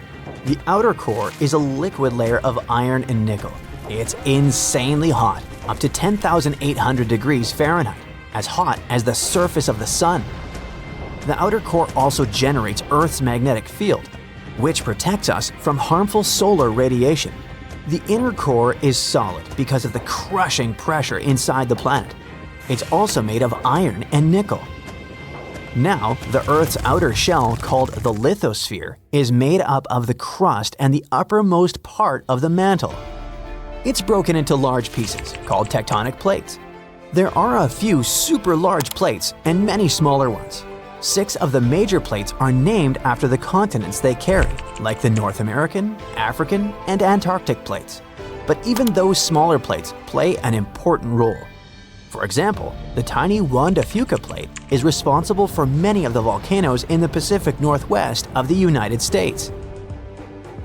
[SPEAKER 2] The outer core is a liquid layer of iron and nickel. It's insanely hot, up to 10,800 degrees Fahrenheit, as hot as the surface of the sun. The outer core also generates Earth's magnetic field, which protects us from harmful solar radiation. The inner core is solid because of the crushing pressure inside the planet. It's also made of iron and nickel. Now, the Earth's outer shell, called the lithosphere, is made up of the crust and the uppermost part of the mantle. It's broken into large pieces, called tectonic plates. There are a few super large plates and many smaller ones. 6 of the major plates are named after the continents they carry, like the North American, African, and Antarctic plates. But even those smaller plates play an important role. For example, the tiny Juan de Fuca plate is responsible for many of the volcanoes in the Pacific Northwest of the United States.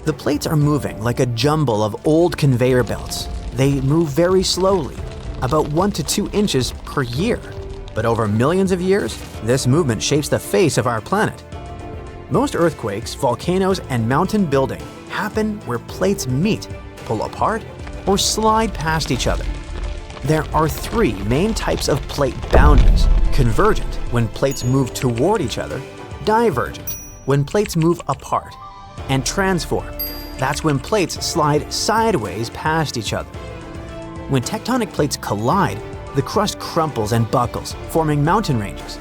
[SPEAKER 2] The plates are moving like a jumble of old conveyor belts. They move very slowly, about 1 to 2 inches per year. But over millions of years, this movement shapes the face of our planet. Most earthquakes, volcanoes, and mountain building happen where plates meet, pull apart, or slide past each other. There are 3 main types of plate boundaries: convergent, when plates move toward each other; divergent, when plates move apart; and transform. That's when plates slide sideways past each other. When tectonic plates collide, the crust crumples and buckles, forming mountain ranges.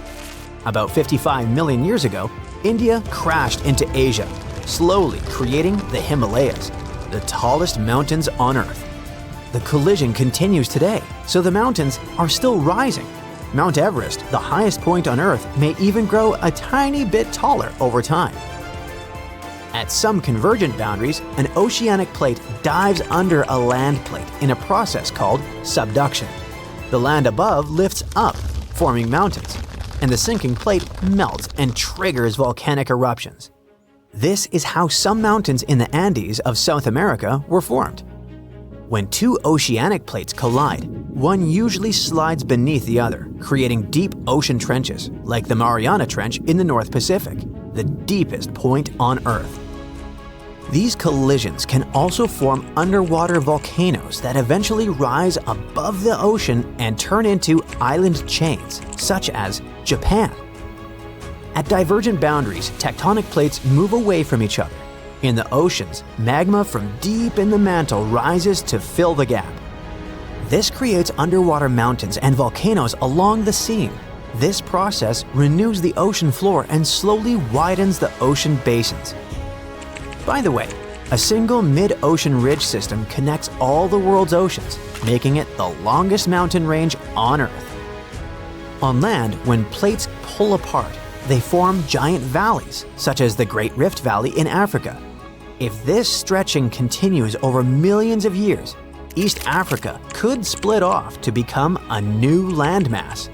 [SPEAKER 2] About 55 million years ago, India crashed into Asia, slowly creating the Himalayas, the tallest mountains on Earth. The collision continues today, so the mountains are still rising. Mount Everest, the highest point on Earth, may even grow a tiny bit taller over time. At some convergent boundaries, an oceanic plate dives under a land plate in a process called subduction. The land above lifts up, forming mountains, and the sinking plate melts and triggers volcanic eruptions. This is how some mountains in the Andes of South America were formed. When two oceanic plates collide, one usually slides beneath the other, creating deep ocean trenches, like the Mariana Trench in the North Pacific, the deepest point on Earth. These collisions can also form underwater volcanoes that eventually rise above the ocean and turn into island chains, such as Japan. At divergent boundaries, tectonic plates move away from each other. In the oceans, magma from deep in the mantle rises to fill the gap. This creates underwater mountains and volcanoes along the seam. This process renews the ocean floor and slowly widens the ocean basins. By the way, a single mid-ocean ridge system connects all the world's oceans, making it the longest mountain range on Earth. On land, when plates pull apart, they form giant valleys, such as the Great Rift Valley in Africa. If this stretching continues over millions of years, East Africa could split off to become a new landmass.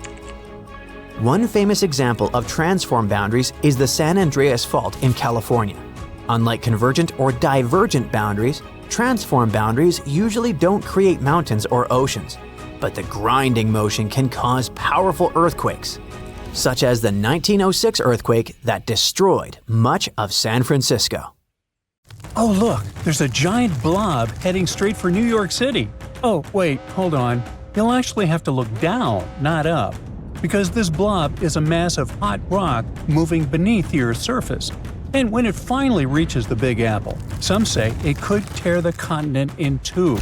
[SPEAKER 2] One famous example of transform boundaries is the San Andreas Fault in California. Unlike convergent or divergent boundaries, transform boundaries usually don't create mountains or oceans, but the grinding motion can cause powerful earthquakes, such as the 1906 earthquake that destroyed much of San Francisco.
[SPEAKER 1] Oh look, there's a giant blob heading straight for New York City. Oh wait, hold on. You'll actually have to look down, not up, because this blob is a mass of hot rock moving beneath the Earth's surface. And when it finally reaches the Big Apple, some say it could tear the continent in two.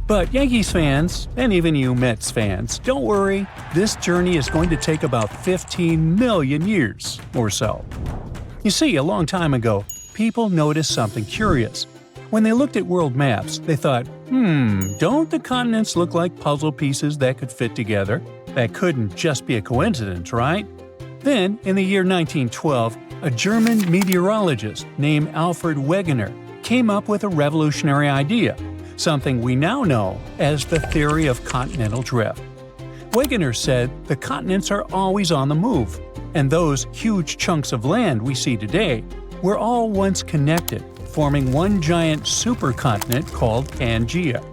[SPEAKER 1] But Yankees fans, and even you Mets fans, don't worry, this journey is going to take about 15 million years or so. You see, a long time ago, people noticed something curious. When they looked at world maps, they thought, don't the continents look like puzzle pieces that could fit together? That couldn't just be a coincidence, right? Then, in the year 1912, a German meteorologist named Alfred Wegener came up with a revolutionary idea, something we now know as the theory of continental drift. Wegener said the continents are always on the move, and those huge chunks of land we see today were all once connected, forming one giant supercontinent called Pangaea.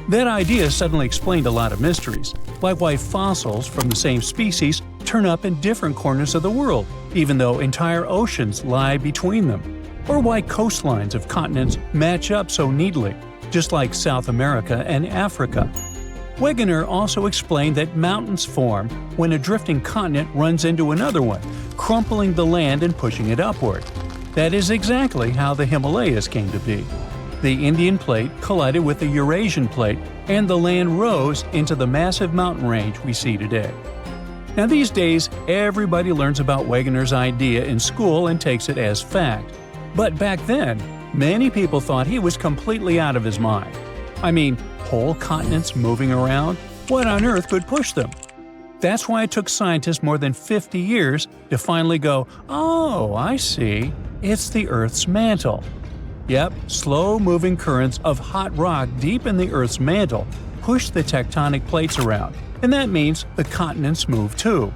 [SPEAKER 1] That idea suddenly explained a lot of mysteries, like why fossils from the same species turn up in different corners of the world, even though entire oceans lie between them, or why coastlines of continents match up so neatly, just like South America and Africa. Wegener also explained that mountains form when a drifting continent runs into another one, crumpling the land and pushing it upward. That is exactly how the Himalayas came to be. The Indian plate collided with the Eurasian plate, and the land rose into the massive mountain range we see today. Now these days, everybody learns about Wegener's idea in school and takes it as fact. But back then, many people thought he was completely out of his mind. I mean, whole continents moving around? What on earth could push them? That's why it took scientists more than 50 years to finally go, oh, I see, it's the Earth's mantle. Yep, slow-moving currents of hot rock deep in the Earth's mantle push the tectonic plates around, and that means the continents move too.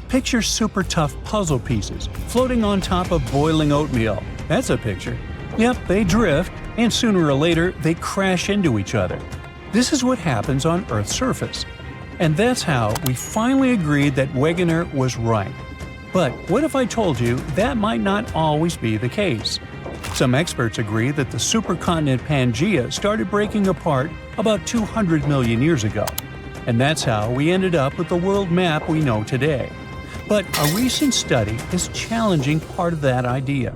[SPEAKER 1] Picture super tough puzzle pieces floating on top of boiling oatmeal. That's a picture. Yep, they drift, and sooner or later they crash into each other. This is what happens on Earth's surface. And that's how we finally agreed that Wegener was right. But what if I told you that might not always be the case? Some experts agree that the supercontinent Pangaea started breaking apart about 200 million years ago. And that's how we ended up with the world map we know today. But a recent study is challenging part of that idea.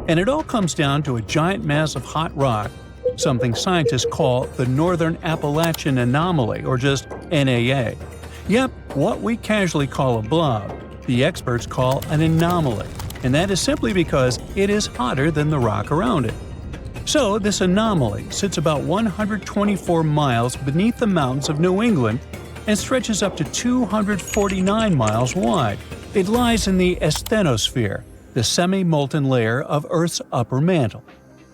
[SPEAKER 1] And it all comes down to a giant mass of hot rock, something scientists call the Northern Appalachian Anomaly, or just NAA. Yep, what we casually call a blob, the experts call an anomaly, and that is simply because it is hotter than the rock around it. So this anomaly sits about 124 miles beneath the mountains of New England and stretches up to 249 miles wide. It lies in the asthenosphere, the semi-molten layer of Earth's upper mantle.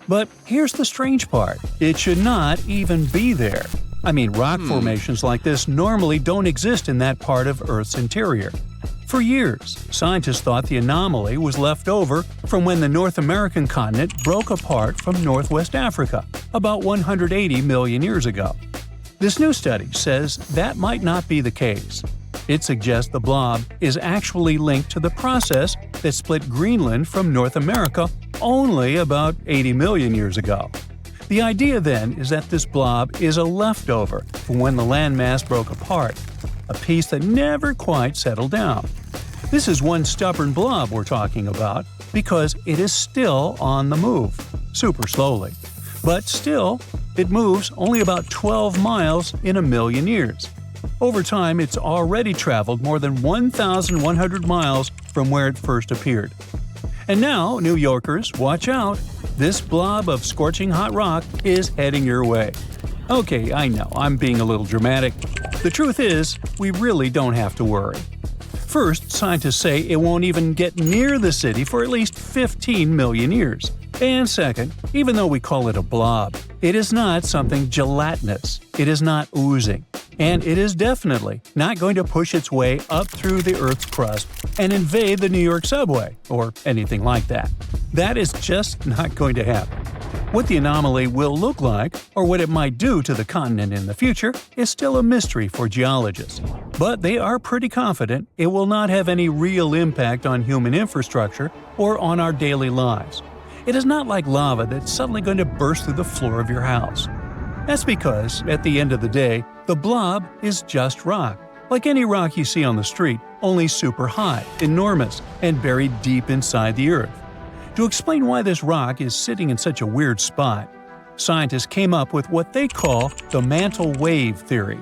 [SPEAKER 1] But here's the strange part. It should not even be there. I mean, rock formations like this normally don't exist in that part of Earth's interior. For years, scientists thought the anomaly was left over from when the North American continent broke apart from Northwest Africa about 180 million years ago. This new study says that might not be the case. It suggests the blob is actually linked to the process that split Greenland from North America only about 80 million years ago. The idea then is that this blob is a leftover from when the landmass broke apart, a piece that never quite settled down. This is one stubborn blob we're talking about because it is still on the move, super slowly. But still, it moves only about 12 miles in a million years. Over time, it's already traveled more than 1,100 miles from where it first appeared. And now, New Yorkers, watch out! This blob of scorching hot rock is heading your way. Okay, I know, I'm being a little dramatic. The truth is, we really don't have to worry. First, scientists say it won't even get near the city for at least 15 million years. And second, even though we call it a blob, it is not something gelatinous. It is not oozing. And it is definitely not going to push its way up through the Earth's crust and invade the New York subway, or anything like that. That is just not going to happen. What the anomaly will look like, or what it might do to the continent in the future, is still a mystery for geologists. But they are pretty confident it will not have any real impact on human infrastructure or on our daily lives. It is not like lava that's suddenly going to burst through the floor of your house. That's because, at the end of the day, the blob is just rock. Like any rock you see on the street, only super high, enormous, and buried deep inside the Earth. To explain why this rock is sitting in such a weird spot, scientists came up with what they call the Mantle wave theory.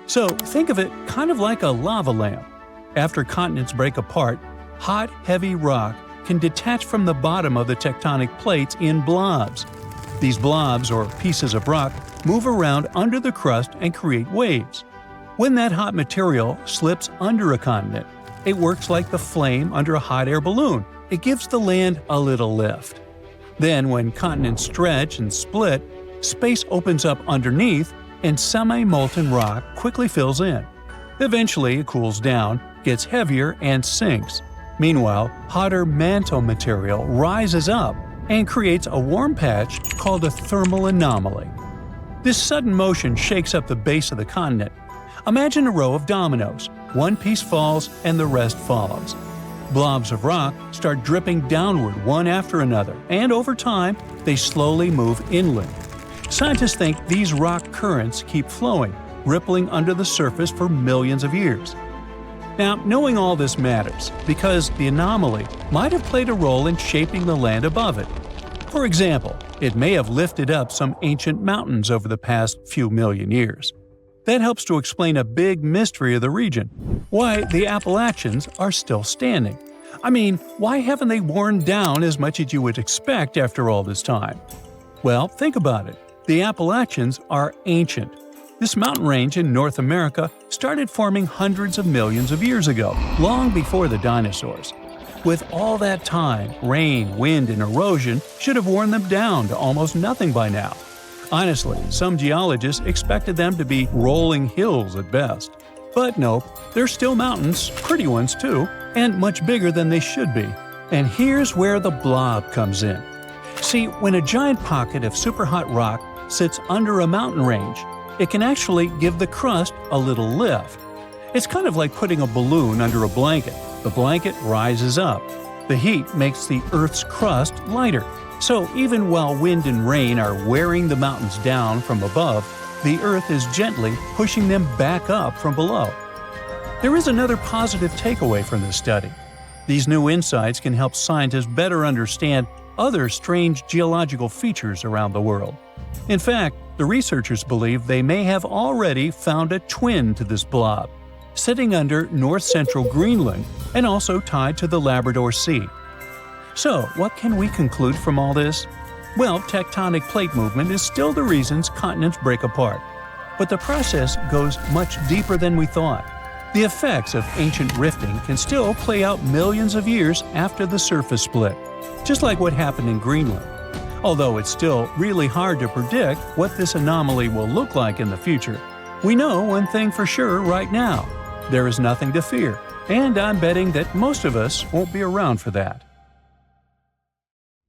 [SPEAKER 1] So think of it kind of like a lava lamp. After continents break apart, hot, heavy rock can detach from the bottom of the tectonic plates in blobs. These blobs, or pieces of rock, move around under the crust and create waves. When that hot material slips under a continent, it works like the flame under a hot air balloon. It gives the land a little lift. Then, when continents stretch and split, space opens up underneath and semi-molten rock quickly fills in. Eventually, it cools down, gets heavier, and sinks. Meanwhile, hotter mantle material rises up and creates a warm patch called a thermal anomaly. This sudden motion shakes up the base of the continent. Imagine a row of dominoes. One piece falls and the rest follows. Blobs of rock start dripping downward one after another, and over time, they slowly move inland. Scientists think these rock currents keep flowing, rippling under the surface for millions of years. Now, knowing all this matters because the anomaly might have played a role in shaping the land above it. For example, it may have lifted up some ancient mountains over the past few million years. That helps to explain a big mystery of the region: why the Appalachians are still standing. I mean, why haven't they worn down as much as you would expect after all this time? Well, think about it. The Appalachians are ancient. This mountain range in North America started forming hundreds of millions of years ago, long before the dinosaurs. With all that time, rain, wind, and erosion should have worn them down to almost nothing by now. Honestly, some geologists expected them to be rolling hills at best. But nope, they're still mountains, pretty ones too, and much bigger than they should be. And here's where the blob comes in. See, when a giant pocket of superhot rock sits under a mountain range, it can actually give the crust a little lift. It's kind of like putting a balloon under a blanket. The blanket rises up. The heat makes the Earth's crust lighter. So even while wind and rain are wearing the mountains down from above, the Earth is gently pushing them back up from below. There is another positive takeaway from this study. These new insights can help scientists better understand other strange geological features around the world. In fact, the researchers believe they may have already found a twin to this blob, sitting under north-central Greenland and also tied to the Labrador Sea. So, what can we conclude from all this? Well, tectonic plate movement is still the reasons continents break apart. But the process goes much deeper than we thought. The effects of ancient rifting can still play out millions of years after the surface split, just like what happened in Greenland. Although it's still really hard to predict what this anomaly will look like in the future, we know one thing for sure right now: there is nothing to fear. And I'm betting that most of us won't be around for that.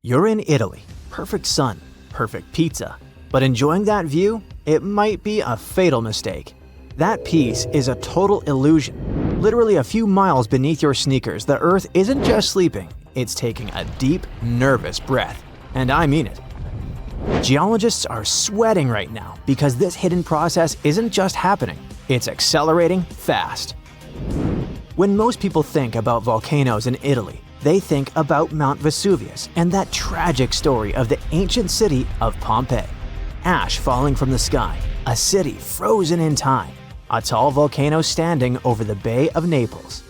[SPEAKER 2] You're in Italy. Perfect sun, perfect pizza. But enjoying that view? It might be a fatal mistake. That piece is a total illusion. Literally a few miles beneath your sneakers, the Earth isn't just sleeping, it's taking a deep, nervous breath. And I mean it. Geologists are sweating right now because this hidden process isn't just happening, it's accelerating fast. When most people think about volcanoes in Italy, they think about Mount Vesuvius and that tragic story of the ancient city of Pompeii. Ash falling from the sky, a city frozen in time, a tall volcano standing over the Bay of Naples.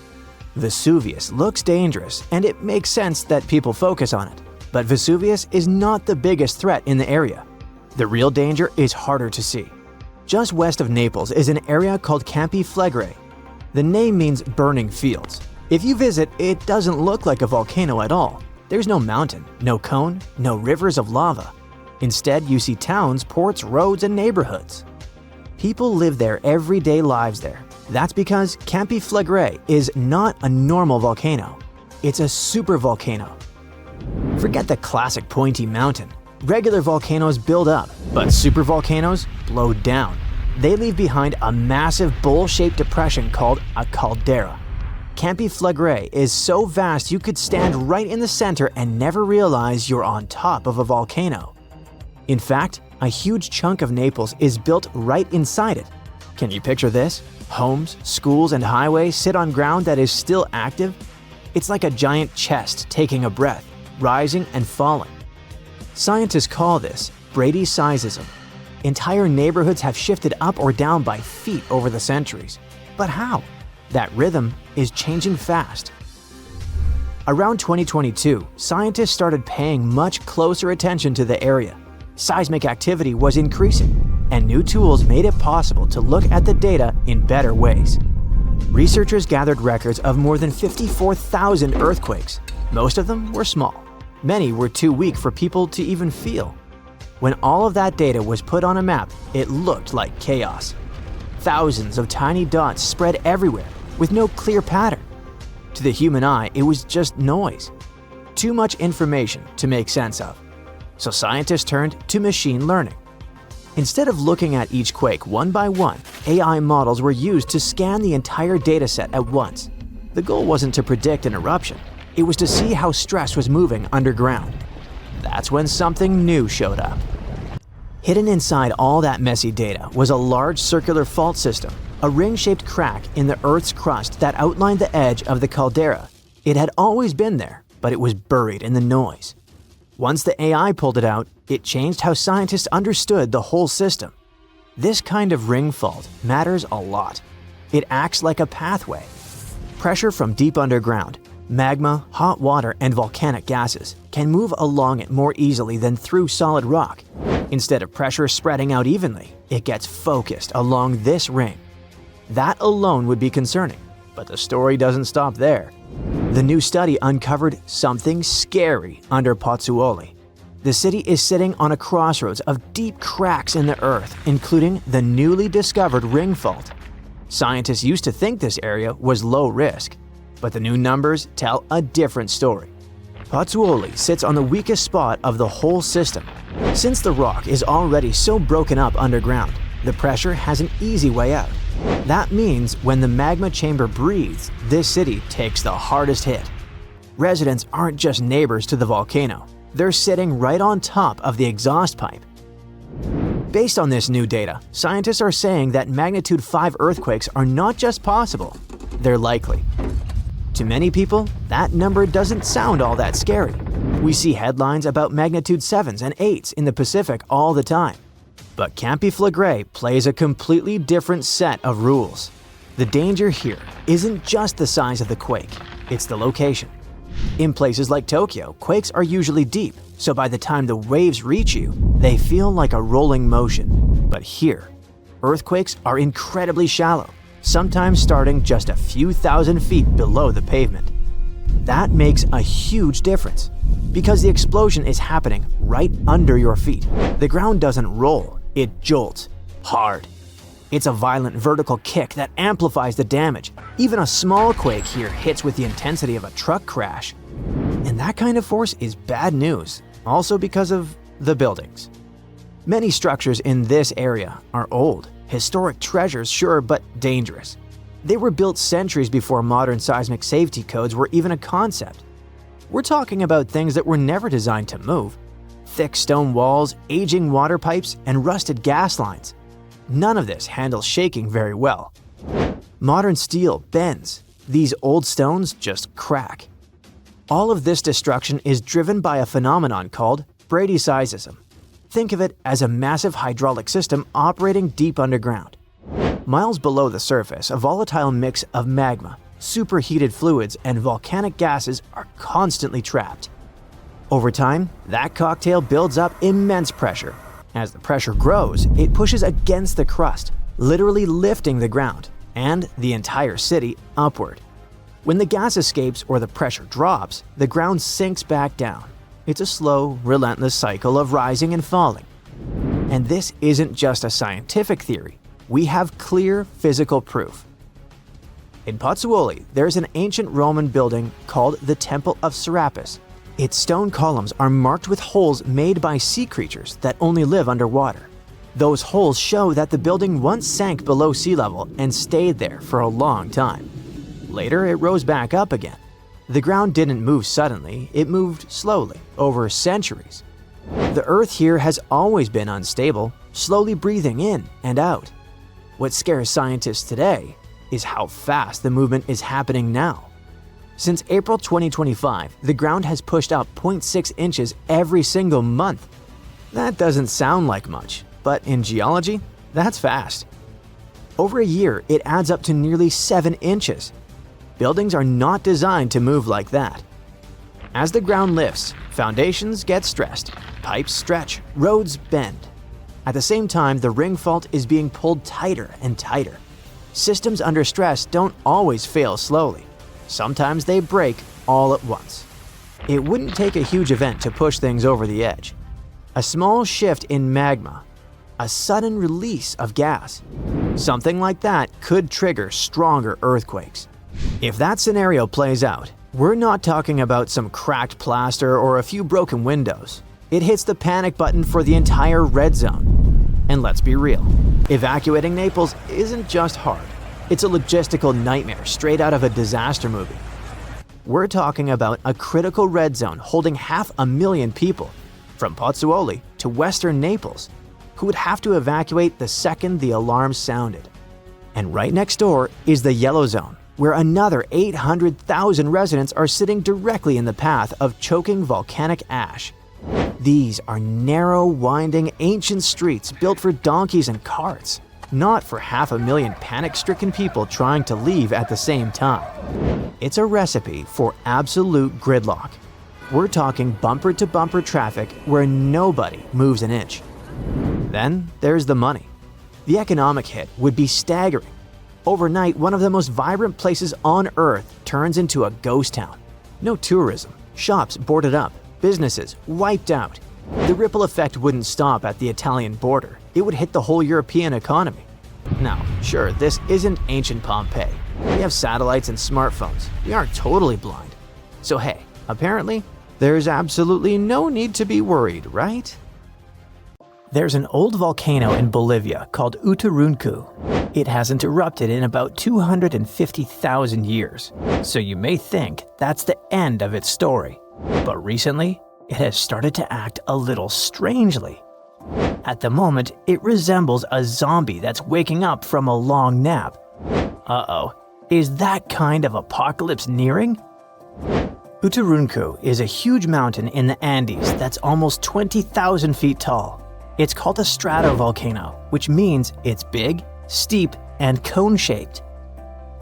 [SPEAKER 2] Vesuvius looks dangerous, and it makes sense that people focus on it. But Vesuvius is not the biggest threat in the area. The real danger is harder to see. Just west of Naples is an area called Campi Flegrei. The name means burning fields. If you visit, it doesn't look like a volcano at all. There's no mountain, no cone, no rivers of lava. Instead, you see towns, ports, roads, and neighborhoods. People live their everyday lives there. That's because Campi Flegrei is not a normal volcano. It's a supervolcano. Forget the classic pointy mountain. Regular volcanoes build up, but supervolcanoes blow down. They leave behind a massive bowl-shaped depression called a caldera. Campi Flegrei is so vast you could stand right in the center and never realize you're on top of a volcano. In fact, a huge chunk of Naples is built right inside it. Can you picture this? Homes, schools, and highways sit on ground that is still active? It's like a giant chest taking a breath, rising and falling. Scientists call this bradyseismism. Entire neighborhoods have shifted up or down by feet over the centuries. But how? That rhythm is changing fast. Around 2022, scientists started paying much closer attention to the area. Seismic activity was increasing, and new tools made it possible to look at the data in better ways. Researchers gathered records of more than 54,000 earthquakes. Most of them were small. Many were too weak for people to even feel. When all of that data was put on a map, it looked like chaos. Thousands of tiny dots spread everywhere, with no clear pattern. To the human eye, it was just noise. Too much information to make sense of. So scientists turned to machine learning. Instead of looking at each quake one by one, AI models were used to scan the entire dataset at once. The goal wasn't to predict an eruption, it was to see how stress was moving underground. That's when something new showed up. Hidden inside all that messy data was a large circular fault system, a ring-shaped crack in the Earth's crust that outlined the edge of the caldera. It had always been there, but it was buried in the noise. Once the AI pulled it out, it changed how scientists understood the whole system. This kind of ring fault matters a lot. It acts like a pathway. Pressure from deep underground, magma, hot water, and volcanic gases can move along it more easily than through solid rock. Instead of pressure spreading out evenly, it gets focused along this ring. That alone would be concerning, but the story doesn't stop there. The new study uncovered something scary under Pozzuoli. The city is sitting on a crossroads of deep cracks in the earth, including the newly discovered ring fault. Scientists used to think this area was low risk, but the new numbers tell a different story. Pozzuoli sits on the weakest spot of the whole system. Since the rock is already so broken up underground, the pressure has an easy way out. That means when the magma chamber breathes, this city takes the hardest hit. Residents aren't just neighbors to the volcano, they're sitting right on top of the exhaust pipe. Based on this new data, scientists are saying that magnitude 5 earthquakes are not just possible, they're likely. To many people, that number doesn't sound all that scary. We see headlines about magnitude 7s and 8s in the Pacific all the time. But Campi Flegrei plays a completely different set of rules. The danger here isn't just the size of the quake, it's the location. In places like Tokyo, quakes are usually deep, so by the time the waves reach you, they feel like a rolling motion. But here, earthquakes are incredibly shallow, sometimes starting just a few thousand feet below the pavement. That makes a huge difference, because the explosion is happening right under your feet. The ground doesn't roll, it jolts hard. It's a violent vertical kick that amplifies the damage. Even a small quake here hits with the intensity of a truck crash. And that kind of force is bad news, also because of the buildings. Many structures in this area are old, historic treasures, sure, but dangerous. They were built centuries before modern seismic safety codes were even a concept. We're talking about things that were never designed to move. Thick stone walls, aging water pipes, and rusted gas lines. None of this handles shaking very well. Modern steel bends. These old stones just crack. All of this destruction is driven by a phenomenon called bradyseism. Think of it as a massive hydraulic system operating deep underground. Miles below the surface, a volatile mix of magma, superheated fluids, and volcanic gases are constantly trapped. Over time, that cocktail builds up immense pressure. As the pressure grows, it pushes against the crust, literally lifting the ground and the entire city upward. When the gas escapes or the pressure drops, the ground sinks back down. It's a slow, relentless cycle of rising and falling. And this isn't just a scientific theory. We have clear physical proof. In Pozzuoli, there's an ancient Roman building called the Temple of Serapis. Its stone columns are marked with holes made by sea creatures that only live underwater. Those holes show that the building once sank below sea level and stayed there for a long time. Later, it rose back up again. The ground didn't move suddenly, it moved slowly, over centuries. The earth here has always been unstable, slowly breathing in and out. What scares scientists today is how fast the movement is happening now. Since April 2025, the ground has pushed up 0.6 inches every single month. That doesn't sound like much, but in geology, that's fast. Over a year, it adds up to nearly 7 inches. Buildings are not designed to move like that. As the ground lifts, foundations get stressed, pipes stretch, roads bend. At the same time, the ring fault is being pulled tighter and tighter. Systems under stress don't always fail slowly. Sometimes they break all at once. It wouldn't take a huge event to push things over the edge. A small shift in magma, a sudden release of gas. Something like that could trigger stronger earthquakes. If that scenario plays out, we're not talking about some cracked plaster or a few broken windows. It hits the panic button for the entire red zone. And let's be real, evacuating Naples isn't just hard. It's a logistical nightmare straight out of a disaster movie. We're talking about a critical red zone holding 500,000 people, from Pozzuoli to western Naples, who would have to evacuate the second the alarm sounded. And right next door is the yellow zone, where another 800,000 residents are sitting directly in the path of choking volcanic ash. These are narrow, winding, ancient streets built for donkeys and carts, not for 500,000 panic-stricken people trying to leave at the same time. It's a recipe for absolute gridlock. We're talking bumper-to-bumper traffic where nobody moves an inch. Then there's the money. The economic hit would be staggering. Overnight, one of the most vibrant places on Earth turns into a ghost town. No tourism, shops boarded up, businesses wiped out. The ripple effect wouldn't stop at the Italian border. It would hit the whole European economy. Now, sure, this isn't ancient Pompeii. We have satellites and smartphones. We aren't totally blind. So hey, apparently, there's absolutely no need to be worried, right? There's an old volcano in Bolivia called Uturuncu. It hasn't erupted in about 250,000 years, so you may think that's the end of its story. But recently, it has started to act a little strangely. At the moment, it resembles a zombie that's waking up from a long nap. Uh-oh, is that kind of apocalypse nearing? Uturuncu is a huge mountain in the Andes that's almost 20,000 feet tall. It's called a stratovolcano, which means it's big, steep, and cone-shaped.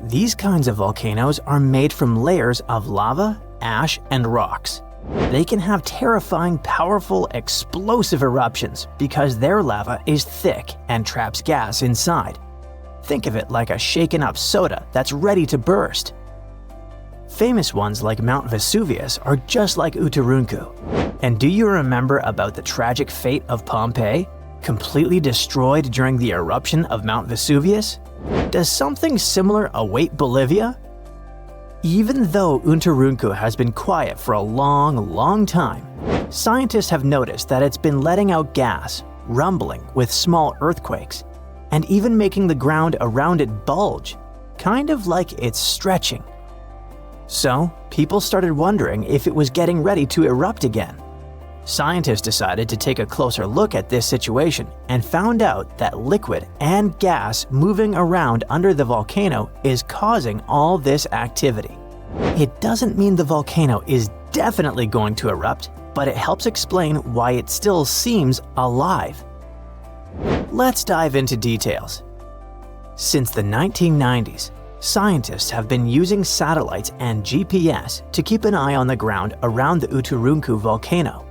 [SPEAKER 2] These kinds of volcanoes are made from layers of lava, ash, and rocks. They can have terrifying, powerful, explosive eruptions because their lava is thick and traps gas inside. Think of it like a shaken-up soda that's ready to burst. Famous ones like Mount Vesuvius are just like Uturuncu. And do you remember about the tragic fate of Pompeii? Completely destroyed during the eruption of Mount Vesuvius? Does something similar await Bolivia? Even though Uturuncu has been quiet for a long time, scientists have noticed that it's been letting out gas, rumbling with small earthquakes, and even making the ground around it bulge, kind of like it's stretching. So, people started wondering if it was getting ready to erupt again. Scientists decided to take a closer look at this situation and found out that liquid and gas moving around under the volcano is causing all this activity. It doesn't mean the volcano is definitely going to erupt, but it helps explain why it still seems alive. Let's dive into details. Since the 1990s, scientists have been using satellites and GPS to keep an eye on the ground around the Uturuncu volcano.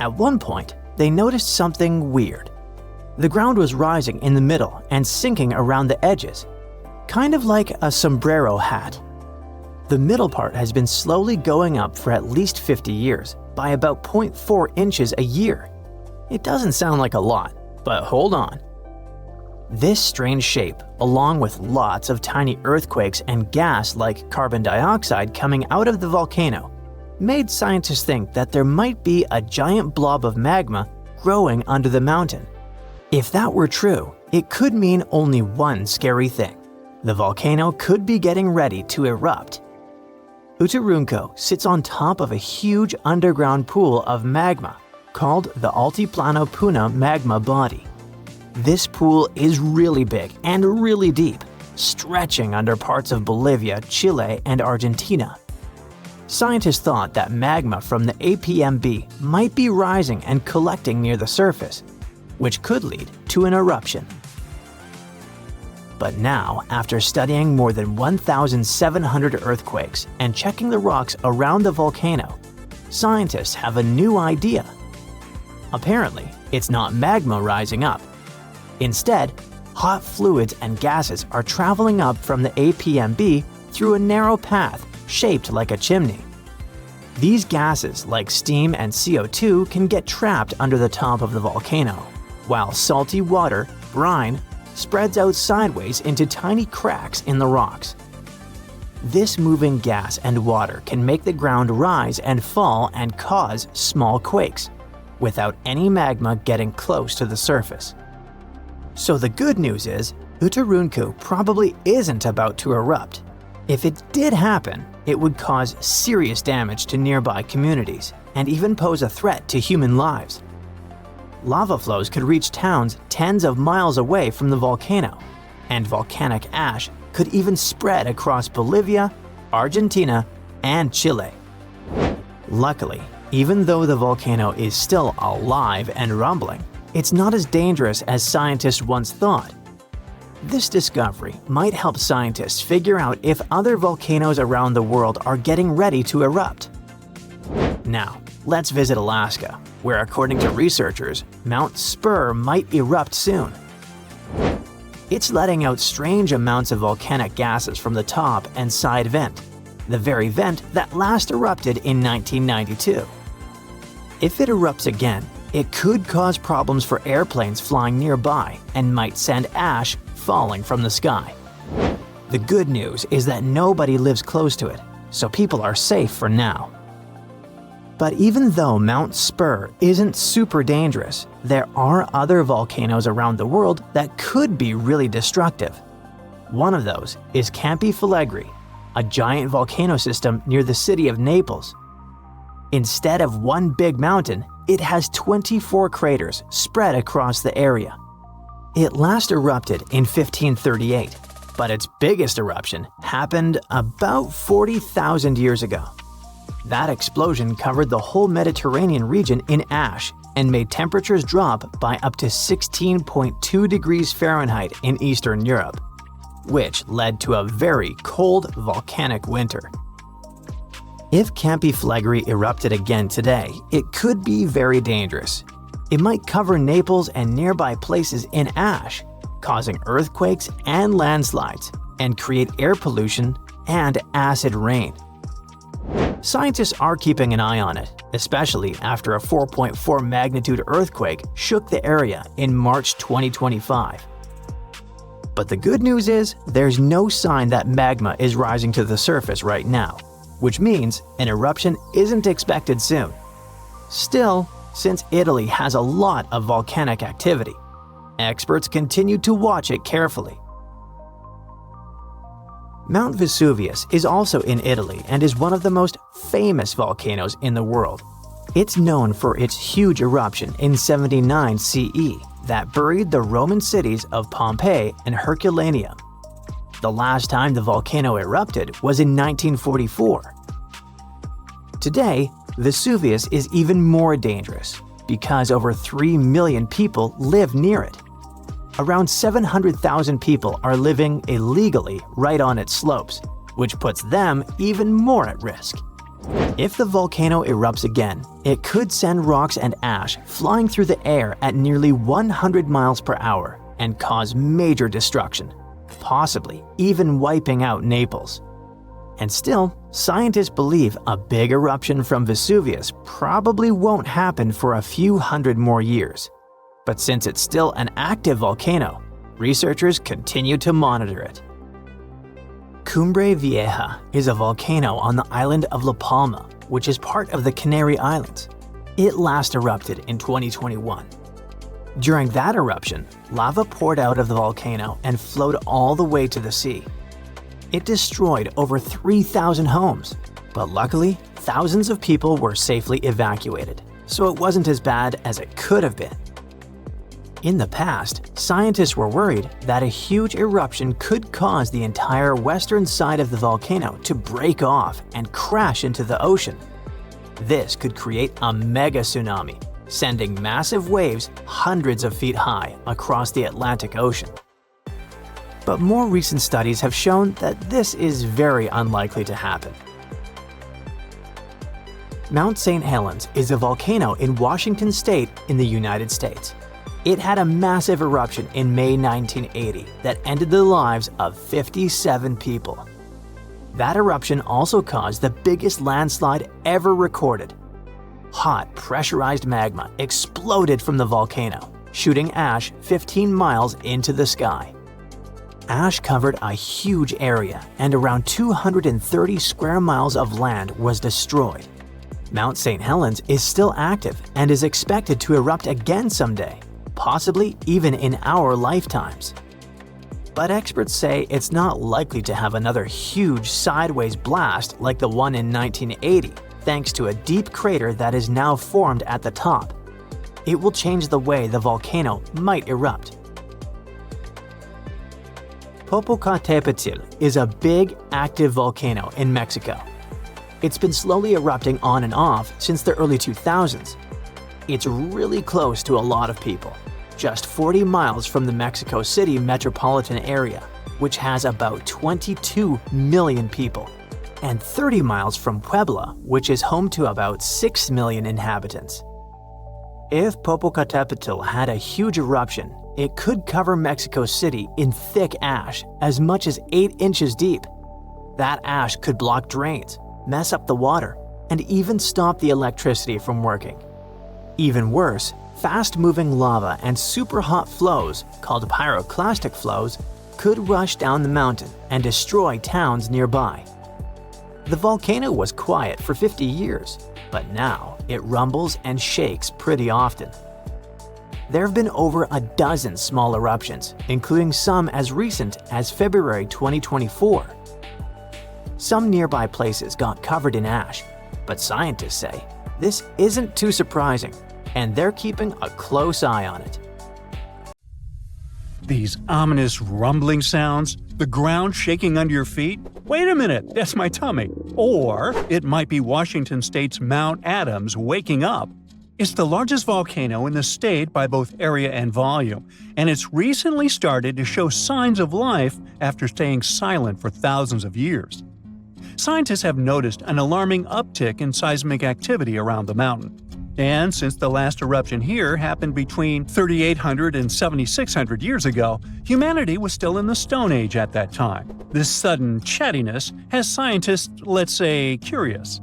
[SPEAKER 2] At one point, they noticed something weird. The ground was rising in the middle and sinking around the edges, kind of like a sombrero hat. The middle part has been slowly going up for at least 50 years, by about 0.4 inches a year. It doesn't sound like a lot, but hold on. This strange shape, along with lots of tiny earthquakes and gas like carbon dioxide coming out of the volcano, made scientists think that there might be a giant blob of magma growing under the mountain. If that were true, it could mean only one scary thing. The volcano could be getting ready to erupt. Uturuncu sits on top of a huge underground pool of magma called the Altiplano Puna magma body. This pool is really big and really deep, stretching under parts of Bolivia, Chile, and Argentina. Scientists thought that magma from the APMB might be rising and collecting near the surface, which could lead to an eruption. But now, after studying more than 1,700 earthquakes and checking the rocks around the volcano, scientists have a new idea. Apparently, it's not magma rising up. Instead, hot fluids and gases are traveling up from the APMB through a narrow path shaped like a chimney. These gases, like steam and CO2, can get trapped under the top of the volcano, while salty water, brine, spreads out sideways into tiny cracks in the rocks. This moving gas and water can make the ground rise and fall and cause small quakes, without any magma getting close to the surface. So the good news is, Uturuncu probably isn't about to erupt. If it did happen, it would cause serious damage to nearby communities and even pose a threat to human lives. Lava flows could reach towns tens of miles away from the volcano, and volcanic ash could even spread across Bolivia, Argentina, and Chile. Luckily, even though the volcano is still alive and rumbling, it's not as dangerous as scientists once thought. This discovery might help scientists figure out if other volcanoes around the world are getting ready to erupt. Now, let's visit Alaska, where according to researchers, Mount Spur might erupt soon. It's letting out strange amounts of volcanic gases from the top and side vent, the very vent that last erupted in 1992. If it erupts again, it could cause problems for airplanes flying nearby and might send ash falling from the sky. The good news is that nobody lives close to it, so people are safe for now. But even though Mount Spur isn't super dangerous, there are other volcanoes around the world that could be really destructive. One of those is Campi Flegrei, a giant volcano system near the city of Naples. Instead of one big mountain, it has 24 craters spread across the area. It last erupted in 1538, but its biggest eruption happened about 40,000 years ago. That explosion covered the whole Mediterranean region in ash and made temperatures drop by up to 16.2 degrees Fahrenheit in Eastern Europe, which led to a very cold volcanic winter. If Campi Flegrei erupted again today, it could be very dangerous. It might cover Naples and nearby places in ash, causing earthquakes and landslides, and create air pollution and acid rain. Scientists are keeping an eye on it, especially after a 4.4 magnitude earthquake shook the area in March 2025. But the good news is, there's no sign that magma is rising to the surface right now, which means an eruption isn't expected soon. Still, since Italy has a lot of volcanic activity, experts continue to watch it carefully. Mount Vesuvius is also in Italy and is one of the most famous volcanoes in the world. It's known for its huge eruption in 79 CE that buried the Roman cities of Pompeii and Herculaneum. The last time the volcano erupted was in 1944. Today, Vesuvius is even more dangerous because over 3 million people live near it. Around 700,000 people are living illegally right on its slopes, which puts them even more at risk. If the volcano erupts again, it could send rocks and ash flying through the air at nearly 100 miles per hour and cause major destruction, possibly even wiping out Naples. And still, scientists believe a big eruption from Vesuvius probably won't happen for a few hundred more years. But since it's still an active volcano, researchers continue to monitor it. Cumbre Vieja is a volcano on the island of La Palma, which is part of the Canary Islands. It last erupted in 2021. During that eruption, lava poured out of the volcano and flowed all the way to the sea. It destroyed over 3,000 homes, but luckily, thousands of people were safely evacuated, so it wasn't as bad as it could have been. In the past, scientists were worried that a huge eruption could cause the entire western side of the volcano to break off and crash into the ocean. This could create a mega tsunami, sending massive waves hundreds of feet high across the Atlantic Ocean. But more recent studies have shown that this is very unlikely to happen. Mount St. Helens is a volcano in Washington State in the United States. It had a massive eruption in May 1980 that ended the lives of 57 people. That eruption also caused the biggest landslide ever recorded. Hot, pressurized magma exploded from the volcano, shooting ash 15 miles into the sky. Ash covered a huge area, and around 230 square miles of land was destroyed. Mount St. Helens is still active and is expected to erupt again someday, possibly even in our lifetimes. But experts say it's not likely to have another huge sideways blast like the one in 1980, thanks to a deep crater that is now formed at the top. It will change the way the volcano might erupt. Popocatépetl is a big, active volcano in Mexico. It's been slowly erupting on and off since the early 2000s. It's really close to a lot of people, just 40 miles from the Mexico City metropolitan area, which has about 22 million people, and 30 miles from Puebla, which is home to about 6 million inhabitants. If Popocatépetl had a huge eruption, it could cover Mexico City in thick ash as much as 8 inches deep. That ash could block drains, mess up the water, and even stop the electricity from working. Even worse, fast-moving lava and super hot flows, called pyroclastic flows, could rush down the mountain and destroy towns nearby. The volcano was quiet for 50 years, but now it rumbles and shakes pretty often. There have been over a dozen small eruptions, including some as recent as February 2024. Some nearby places got covered in ash, but scientists say this isn't too surprising, and they're keeping a close eye on it.
[SPEAKER 1] These ominous rumbling sounds, the ground shaking under your feet. Wait a minute, that's my tummy. Or it might be Washington State's Mount Adams waking up. It's the largest volcano in the state by both area and volume, and it's recently started to show signs of life after staying silent for thousands of years. Scientists have noticed an alarming uptick in seismic activity around the mountain. And since the last eruption here happened between 3,800 and 7,600 years ago, humanity was still in the Stone Age at that time. This sudden chattiness has scientists, let's say, curious.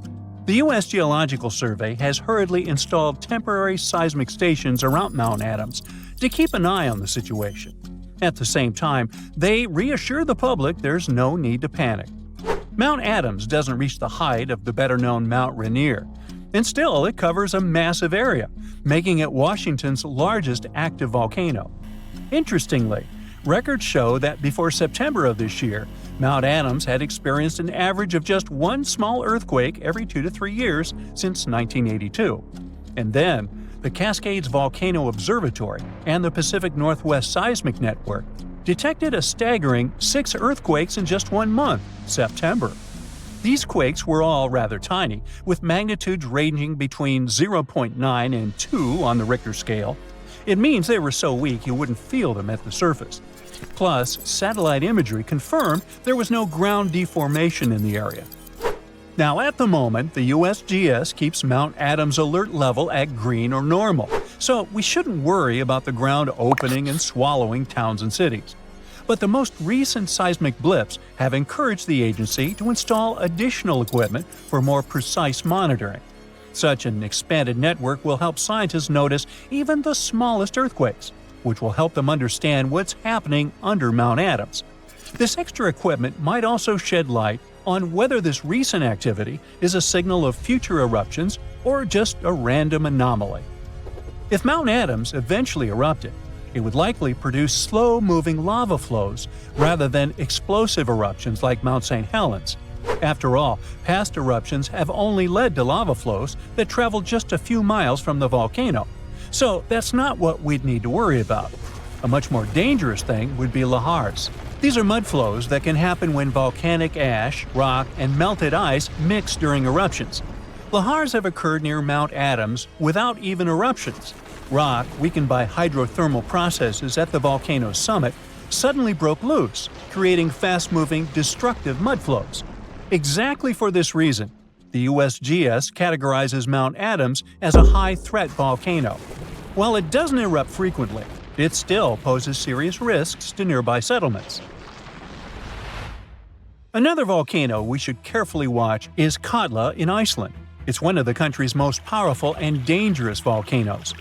[SPEAKER 1] The U.S. Geological Survey has hurriedly installed temporary seismic stations around Mount Adams to keep an eye on the situation. At the same time, they reassure the public there's no need to panic. Mount Adams doesn't reach the height of the better-known Mount Rainier, and still it covers a massive area, making it Washington's largest active volcano. Interestingly, records show that before September of this year, Mount Adams had experienced an average of just one small earthquake every 2 to 3 years since 1982. And then, the Cascades Volcano Observatory and the Pacific Northwest Seismic Network detected a staggering 6 earthquakes in just 1 month, September. These quakes were all rather tiny, with magnitudes ranging between 0.9 and 2 on the Richter scale. It means they were so weak you wouldn't feel them at the surface. Plus, satellite imagery confirmed there was no ground deformation in the area. Now, at the moment, the USGS keeps Mount Adams' alert level at green or normal, so we shouldn't worry about the ground opening and swallowing towns and cities. But the most recent seismic blips have encouraged the agency to install additional equipment for more precise monitoring. Such an expanded network will help scientists notice even the smallest earthquakes, which will help them understand what's happening under Mount Adams. This extra equipment might also shed light on whether this recent activity is a signal of future eruptions or just a random anomaly. If Mount Adams eventually erupted, it would likely produce slow-moving lava flows rather than explosive eruptions like Mount St. Helens. After all, past eruptions have only led to lava flows that travel just a few miles from the volcano, so that's not what we'd need to worry about. A much more dangerous thing would be lahars. These are mud flows that can happen when volcanic ash, rock, and melted ice mix during eruptions. Lahars have occurred near Mount Adams without even eruptions. Rock, weakened by hydrothermal processes at the volcano's summit, suddenly broke loose, creating fast-moving, destructive mud flows. Exactly for this reason, the USGS categorizes Mount Adams as a high-threat volcano. While it doesn't erupt frequently, it still poses serious risks to nearby settlements. Another volcano we should carefully watch is Katla in Iceland. It's one of the country's most powerful and dangerous volcanoes.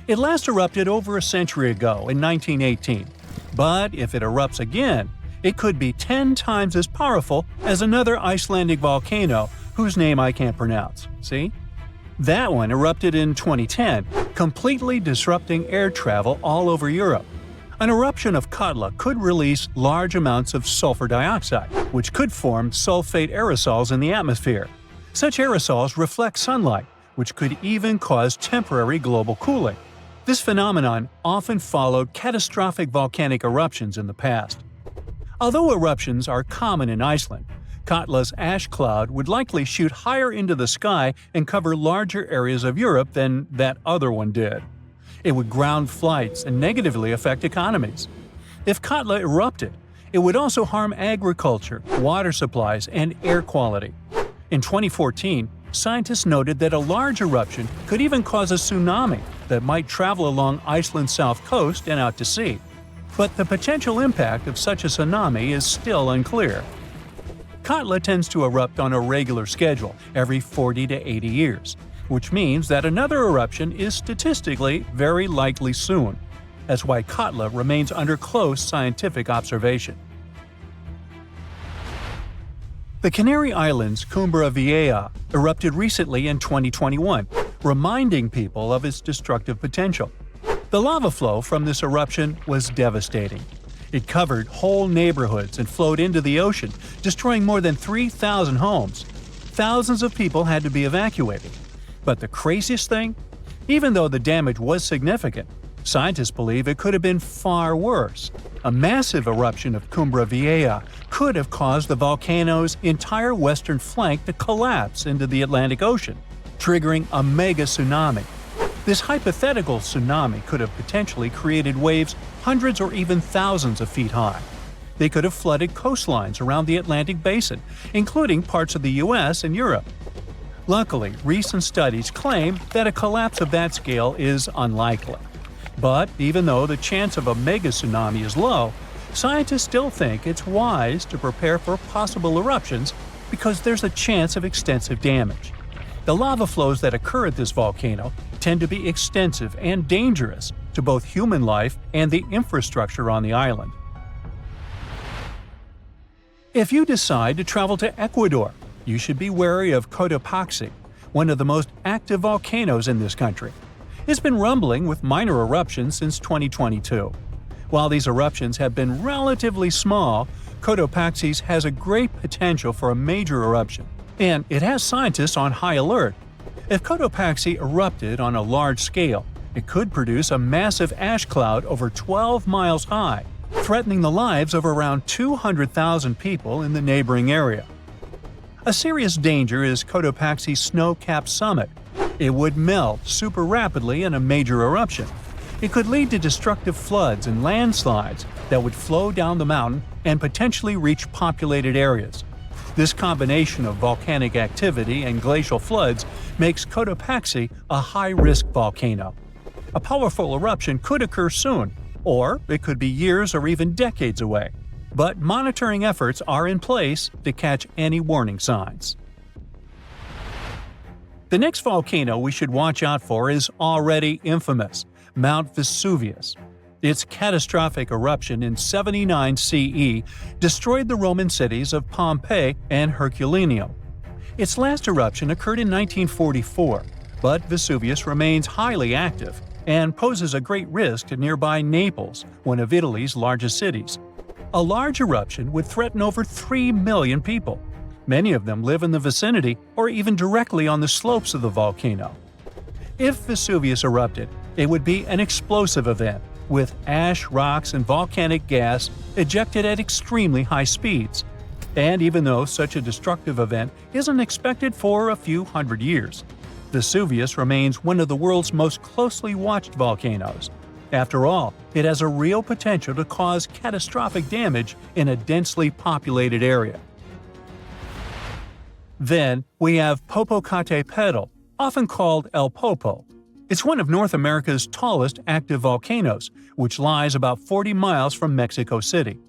[SPEAKER 1] It last erupted over a century ago in 1918, but if it erupts again, it could be 10 times as powerful as another Icelandic volcano whose name I can't pronounce. See? That one erupted in 2010, completely disrupting air travel all over Europe. An eruption of Katla could release large amounts of sulfur dioxide, which could form sulfate aerosols in the atmosphere. Such aerosols reflect sunlight, which could even cause temporary global cooling. This phenomenon often followed catastrophic volcanic eruptions in the past. Although eruptions are common in Iceland, Katla's ash cloud would likely shoot higher into the sky and cover larger areas of Europe than that other one did. It would ground flights and negatively affect economies. If Katla erupted, it would also harm agriculture, water supplies, and air quality. In 2014, scientists noted that a large eruption could even cause a tsunami that might travel along Iceland's south coast and out to sea. But the potential impact of such a tsunami is still unclear. Katla tends to erupt on a regular schedule every 40 to 80 years, which means that another eruption is statistically very likely soon. That's why Katla remains under close scientific observation. The Canary Islands' Cumbre Vieja erupted recently in 2021, reminding people of its destructive potential. The lava flow from this eruption was devastating. It covered whole neighborhoods and flowed into the ocean, destroying more than 3,000 homes. Thousands of people had to be evacuated. But the craziest thing? Even though the damage was significant, scientists believe it could have been far worse. A massive eruption of Cumbre Vieja could have caused the volcano's entire western flank to collapse into the Atlantic Ocean, triggering a mega tsunami. This hypothetical tsunami could have potentially created waves hundreds or even thousands of feet high. They could have flooded coastlines around the Atlantic basin, including parts of the US and Europe. Luckily, recent studies claim that a collapse of that scale is unlikely. But even though the chance of a mega tsunami is low, scientists still think it's wise to prepare for possible eruptions because there's a chance of extensive damage. The lava flows that occur at this volcano tend to be extensive and dangerous to both human life and the infrastructure on the island. If you decide to travel to Ecuador, you should be wary of Cotopaxi, one of the most active volcanoes in this country. It's been rumbling with minor eruptions since 2022. While these eruptions have been relatively small, Cotopaxi has a great potential for a major eruption, and it has scientists on high alert. If Cotopaxi erupted on a large scale, it could produce a massive ash cloud over 12 miles high, threatening the lives of around 200,000 people in the neighboring area. A serious danger is Cotopaxi's snow-capped summit. It would melt super rapidly in a major eruption. It could lead to destructive floods and landslides that would flow down the mountain and potentially reach populated areas. This combination of volcanic activity and glacial floods makes Cotopaxi a high-risk volcano. A powerful eruption could occur soon, or it could be years or even decades away. But monitoring efforts are in place to catch any warning signs. The next volcano we should watch out for is already infamous, Mount Vesuvius. Its catastrophic eruption in 79 CE destroyed the Roman cities of Pompeii and Herculaneum. Its last eruption occurred in 1944, but Vesuvius remains highly active and poses a great risk to nearby Naples, one of Italy's largest cities. A large eruption would threaten over 3 million people. Many of them live in the vicinity or even directly on the slopes of the volcano. If Vesuvius erupted, it would be an explosive event, with ash, rocks, and volcanic gas ejected at extremely high speeds. And even though such a destructive event isn't expected for a few hundred years, Vesuvius remains one of the world's most closely watched volcanoes. After all, it has a real potential to cause catastrophic damage in a densely populated area. Then we have Popocatépetl, often called El Popo. It's one of North America's tallest active volcanoes, which lies about 40 miles from Mexico City.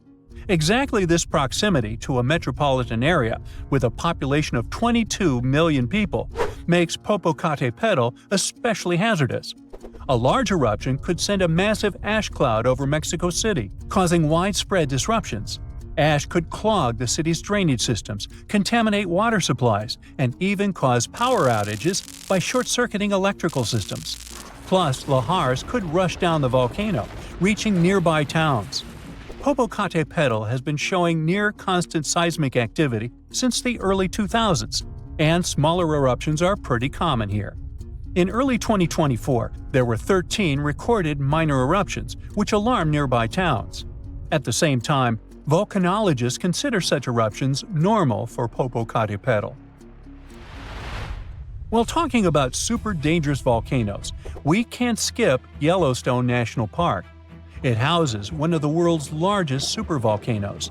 [SPEAKER 1] Exactly this proximity to a metropolitan area with a population of 22 million people makes Popocatépetl especially hazardous. A large eruption could send a massive ash cloud over Mexico City, causing widespread disruptions. Ash could clog the city's drainage systems, contaminate water supplies, and even cause power outages by short-circuiting electrical systems. Plus, lahars could rush down the volcano, reaching nearby towns. Popocatépetl has been showing near-constant seismic activity since the early 2000s, and smaller eruptions are pretty common here. In early 2024, there were 13 recorded minor eruptions, which alarmed nearby towns. At the same time, volcanologists consider such eruptions normal for Popocatépetl. While talking about super dangerous volcanoes, we can't skip Yellowstone National Park. It houses one of the world's largest supervolcanoes.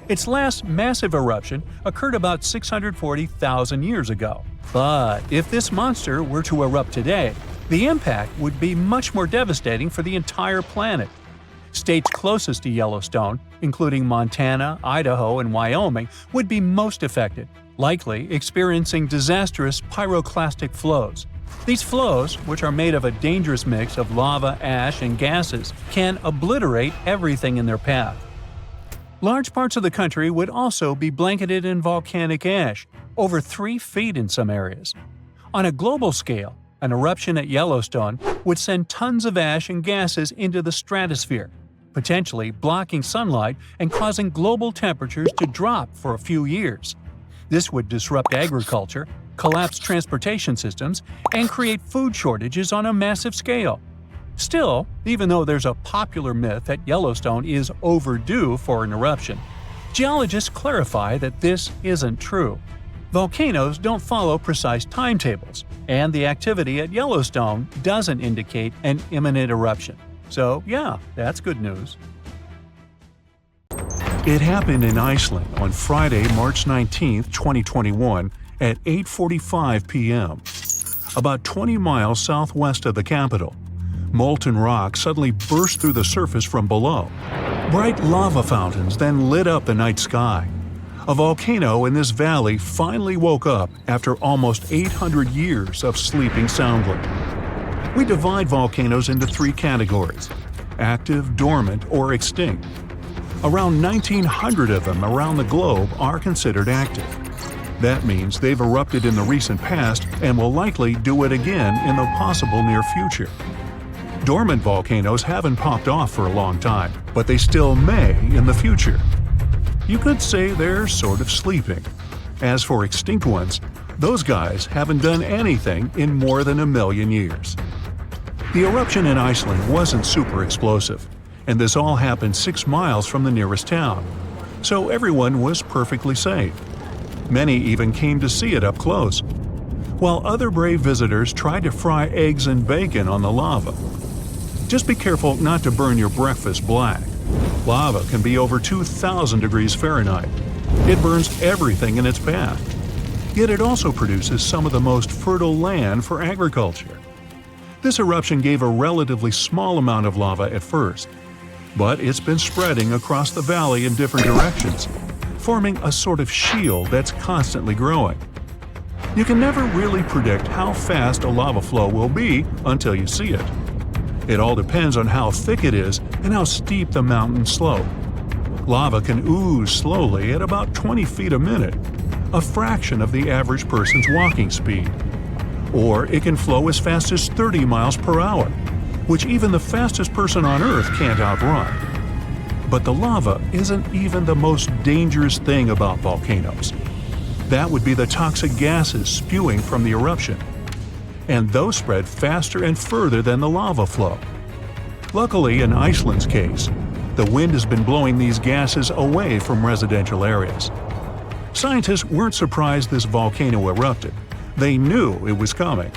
[SPEAKER 1] Its last massive eruption occurred about 640,000 years ago. But if this monster were to erupt today, the impact would be much more devastating for the entire planet. States closest to Yellowstone, including Montana, Idaho, and Wyoming, would be most affected, likely experiencing disastrous pyroclastic flows. These flows, which are made of a dangerous mix of lava, ash, and gases, can obliterate everything in their path. Large parts of the country would also be blanketed in volcanic ash, over 3 feet in some areas. On a global scale, an eruption at Yellowstone would send tons of ash and gases into the stratosphere, potentially blocking sunlight and causing global temperatures to drop for a few years. This would disrupt agriculture, collapse transportation systems, and create food shortages on a massive scale. Still, even though there's a popular myth that Yellowstone is overdue for an eruption, geologists clarify that this isn't true. Volcanoes don't follow precise timetables, and the activity at Yellowstone doesn't indicate an imminent eruption. So yeah, that's good news.
[SPEAKER 3] It happened in Iceland on Friday, March 19, 2021 at 8:45 p.m. About 20 miles southwest of the capital. Molten rock suddenly burst through the surface from below. Bright lava fountains then lit up the night sky. A volcano in this valley finally woke up after almost 800 years of sleeping soundly. We divide volcanoes into three categories: active, dormant, or extinct. Around 1,900 of them around the globe are considered active. That means they've erupted in the recent past and will likely do it again in the possible near future. Dormant volcanoes haven't popped off for a long time, but they still may in the future. You could say they're sort of sleeping. As for extinct ones, those guys haven't done anything in more than 1 million years. The eruption in Iceland wasn't super explosive, and this all happened 6 miles from the nearest town, so everyone was perfectly safe. Many even came to see it up close, while other brave visitors tried to fry eggs and bacon on the lava. Just be careful not to burn your breakfast black. Lava can be over 2,000 degrees Fahrenheit. It burns everything in its path. Yet it also produces some of the most fertile land for agriculture. This eruption gave a relatively small amount of lava at first, but it's been spreading across the valley in different directions, forming a sort of shield that's constantly growing. You can never really predict how fast a lava flow will be until you see it. It all depends on how thick it is and how steep the mountain slope. Lava can ooze slowly at about 20 feet a minute, a fraction of the average person's walking speed. Or it can flow as fast as 30 miles per hour, which even the fastest person on Earth can't outrun. But the lava isn't even the most dangerous thing about volcanoes. That would be the toxic gases spewing from the eruption. And those spread faster and further than the lava flow. Luckily, in Iceland's case, the wind has been blowing these gases away from residential areas. Scientists weren't surprised this volcano erupted. They knew it was coming.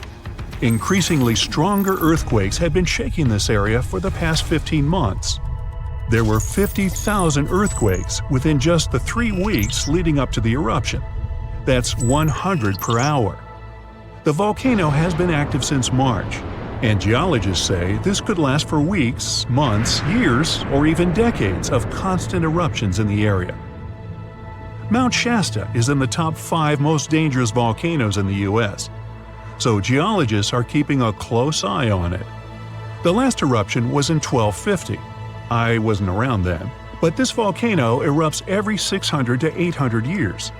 [SPEAKER 3] Increasingly stronger earthquakes had been shaking this area for the past 15 months. There were 50,000 earthquakes within just the 3 weeks leading up to the eruption. That's 100 per hour. The volcano has been active since March, and geologists say this could last for weeks, months, years, or even decades of constant eruptions in the area. Mount Shasta is in the top 5 most dangerous volcanoes in the U.S., so geologists are keeping a close eye on it. The last eruption was in 1250. I wasn't around then, but this volcano erupts every 600 to 800 years.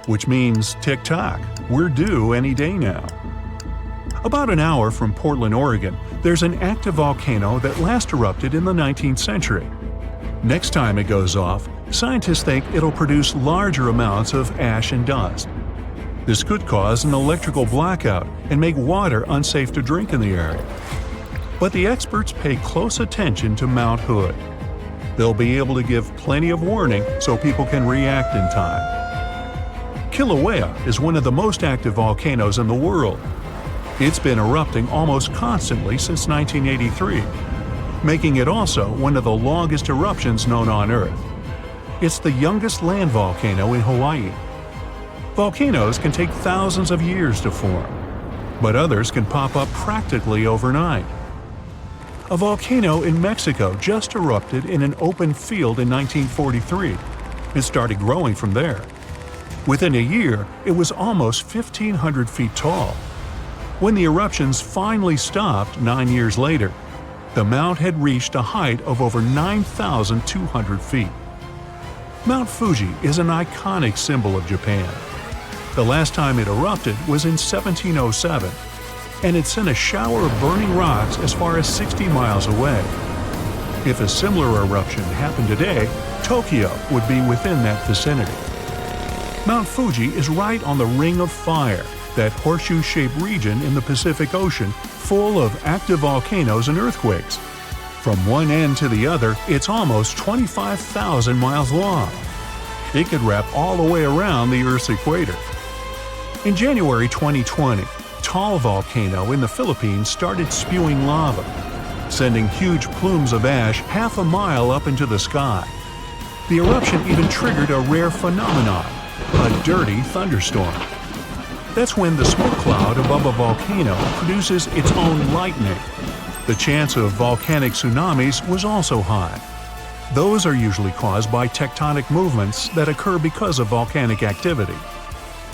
[SPEAKER 3] Which means, tick-tock, we're due any day now. About an hour from Portland, Oregon, there's an active volcano that last erupted in the 19th century. Next time it goes off, scientists think it'll produce larger amounts of ash and dust. This could cause an electrical blackout and make water unsafe to drink in the area. But the experts pay close attention to Mount Hood. They'll be able to give plenty of warning so people can react in time. Kilauea is one of the most active volcanoes in the world. It's been erupting almost constantly since 1983, making it also one of the longest eruptions known on Earth. It's the youngest land volcano in Hawaii. Volcanoes can take thousands of years to form, but others can pop up practically overnight. A volcano in Mexico just erupted in an open field in 1943 and started growing from there. Within a year, it was almost 1,500 feet tall. When the eruptions finally stopped 9 years later, the mount had reached a height of over 9,200 feet. Mount Fuji is an iconic symbol of Japan. The last time it erupted was in 1707, and it sent a shower of burning rocks as far as 60 miles away. If a similar eruption happened today, Tokyo would be within that vicinity. Mount Fuji is right on the Ring of Fire, that horseshoe-shaped region in the Pacific Ocean full of active volcanoes and earthquakes. From one end to the other, it's almost 25,000 miles long. It could wrap all the way around the Earth's equator. In January 2020, Taal volcano in the Philippines started spewing lava, sending huge plumes of ash half a mile up into the sky. The eruption even triggered a rare phenomenon, a dirty thunderstorm. That's when the smoke cloud above a volcano produces its own lightning. The chance of volcanic tsunamis was also high. Those are usually caused by tectonic movements that occur because of volcanic activity.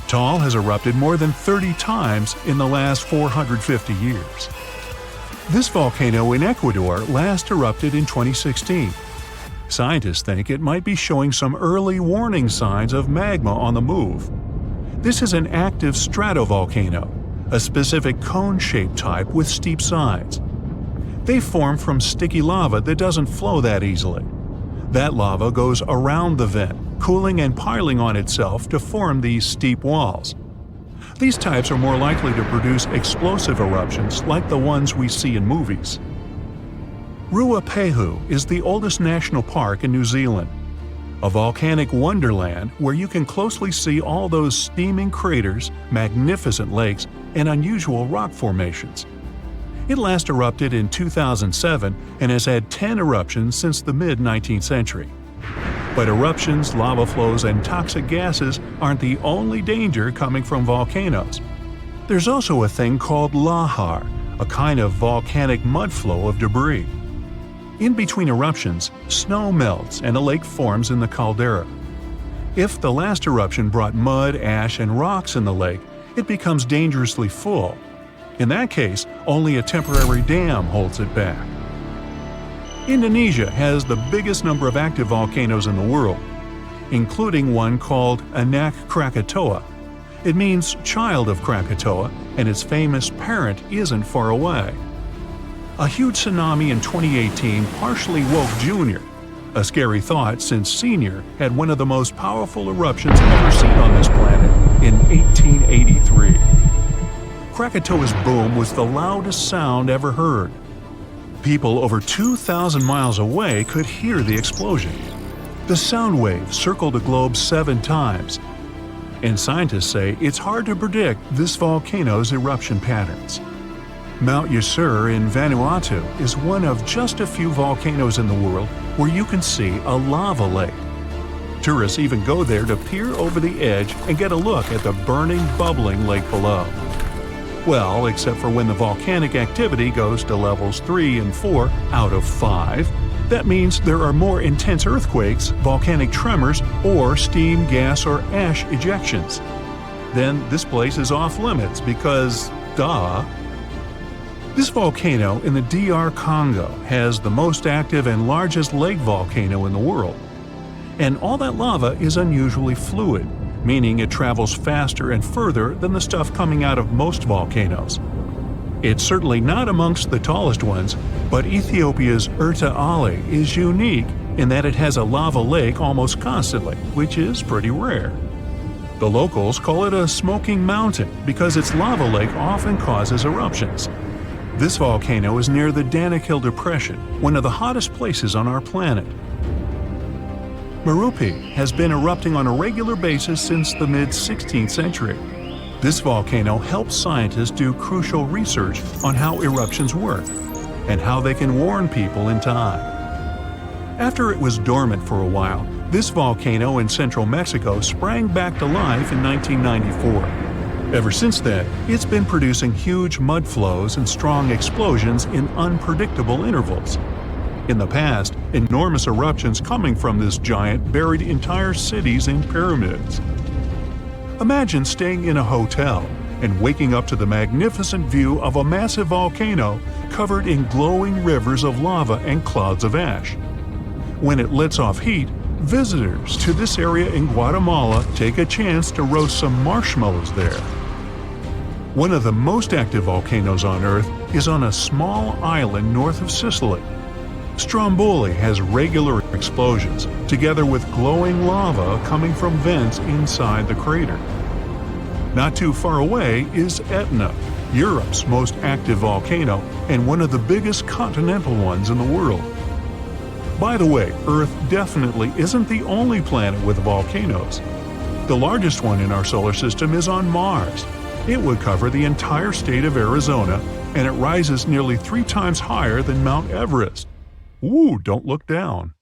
[SPEAKER 3] Taal has erupted more than 30 times in the last 450 years. This volcano in Ecuador last erupted in 2016. Scientists think it might be showing some early warning signs of magma on the move. This is an active stratovolcano, a specific cone-shaped type with steep sides. They form from sticky lava that doesn't flow that easily. That lava goes around the vent, cooling and piling on itself to form these steep walls. These types are more likely to produce explosive eruptions like the ones we see in movies. Ruapehu is the oldest national park in New Zealand, a volcanic wonderland where you can closely see all those steaming craters, magnificent lakes, and unusual rock formations. It last erupted in 2007 and has had 10 eruptions since the mid-19th century. But eruptions, lava flows, and toxic gases aren't the only danger coming from volcanoes. There's also a thing called lahar, a kind of volcanic mud flow of debris. In between eruptions, snow melts and a lake forms in the caldera. If the last eruption brought mud, ash, and rocks in the lake, it becomes dangerously full. In that case, only a temporary dam holds it back. Indonesia has the biggest number of active volcanoes in the world, including one called Anak Krakatoa. It means child of Krakatoa, and its famous parent isn't far away. A huge tsunami in 2018 partially woke Junior, a scary thought since Senior had one of the most powerful eruptions ever seen on this planet in 1883. Krakatoa's boom was the loudest sound ever heard. People over 2,000 miles away could hear the explosion. The sound wave circled the globe 7 times, and scientists say it's hard to predict this volcano's eruption patterns. Mount Yasur in Vanuatu is one of just a few volcanoes in the world where you can see a lava lake. Tourists even go there to peer over the edge and get a look at the burning, bubbling lake below. Well, except for when the volcanic activity goes to levels 3 and 4 out of 5. That means there are more intense earthquakes, volcanic tremors, or steam, gas, or ash ejections. Then this place is off limits because, duh. This volcano in the DR Congo has the most active and largest lake volcano in the world. And all that lava is unusually fluid, meaning it travels faster and further than the stuff coming out of most volcanoes. It's certainly not amongst the tallest ones, but Ethiopia's Erta Ale is unique in that it has a lava lake almost constantly, which is pretty rare. The locals call it a smoking mountain because its lava lake often causes eruptions. This volcano is near the Danakil Depression, one of the hottest places on our planet. Merupi has been erupting on a regular basis since the mid-16th century. This volcano helps scientists do crucial research on how eruptions work and how they can warn people in time. After it was dormant for a while, this volcano in central Mexico sprang back to life in 1994. Ever since then, it's been producing huge mud flows and strong explosions in unpredictable intervals. In the past, enormous eruptions coming from this giant buried entire cities in pyramids. Imagine staying in a hotel and waking up to the magnificent view of a massive volcano covered in glowing rivers of lava and clouds of ash. When it lets off heat, visitors to this area in Guatemala take a chance to roast some marshmallows there. One of the most active volcanoes on Earth is on a small island north of Sicily. Stromboli has regular explosions, together with glowing lava coming from vents inside the crater. Not too far away is Etna, Europe's most active volcano and one of the biggest continental ones in the world. By the way, Earth definitely isn't the only planet with volcanoes. The largest one in our solar system is on Mars. It would cover the entire state of Arizona, and it rises nearly 3 times higher than Mount Everest. Ooh, don't look down.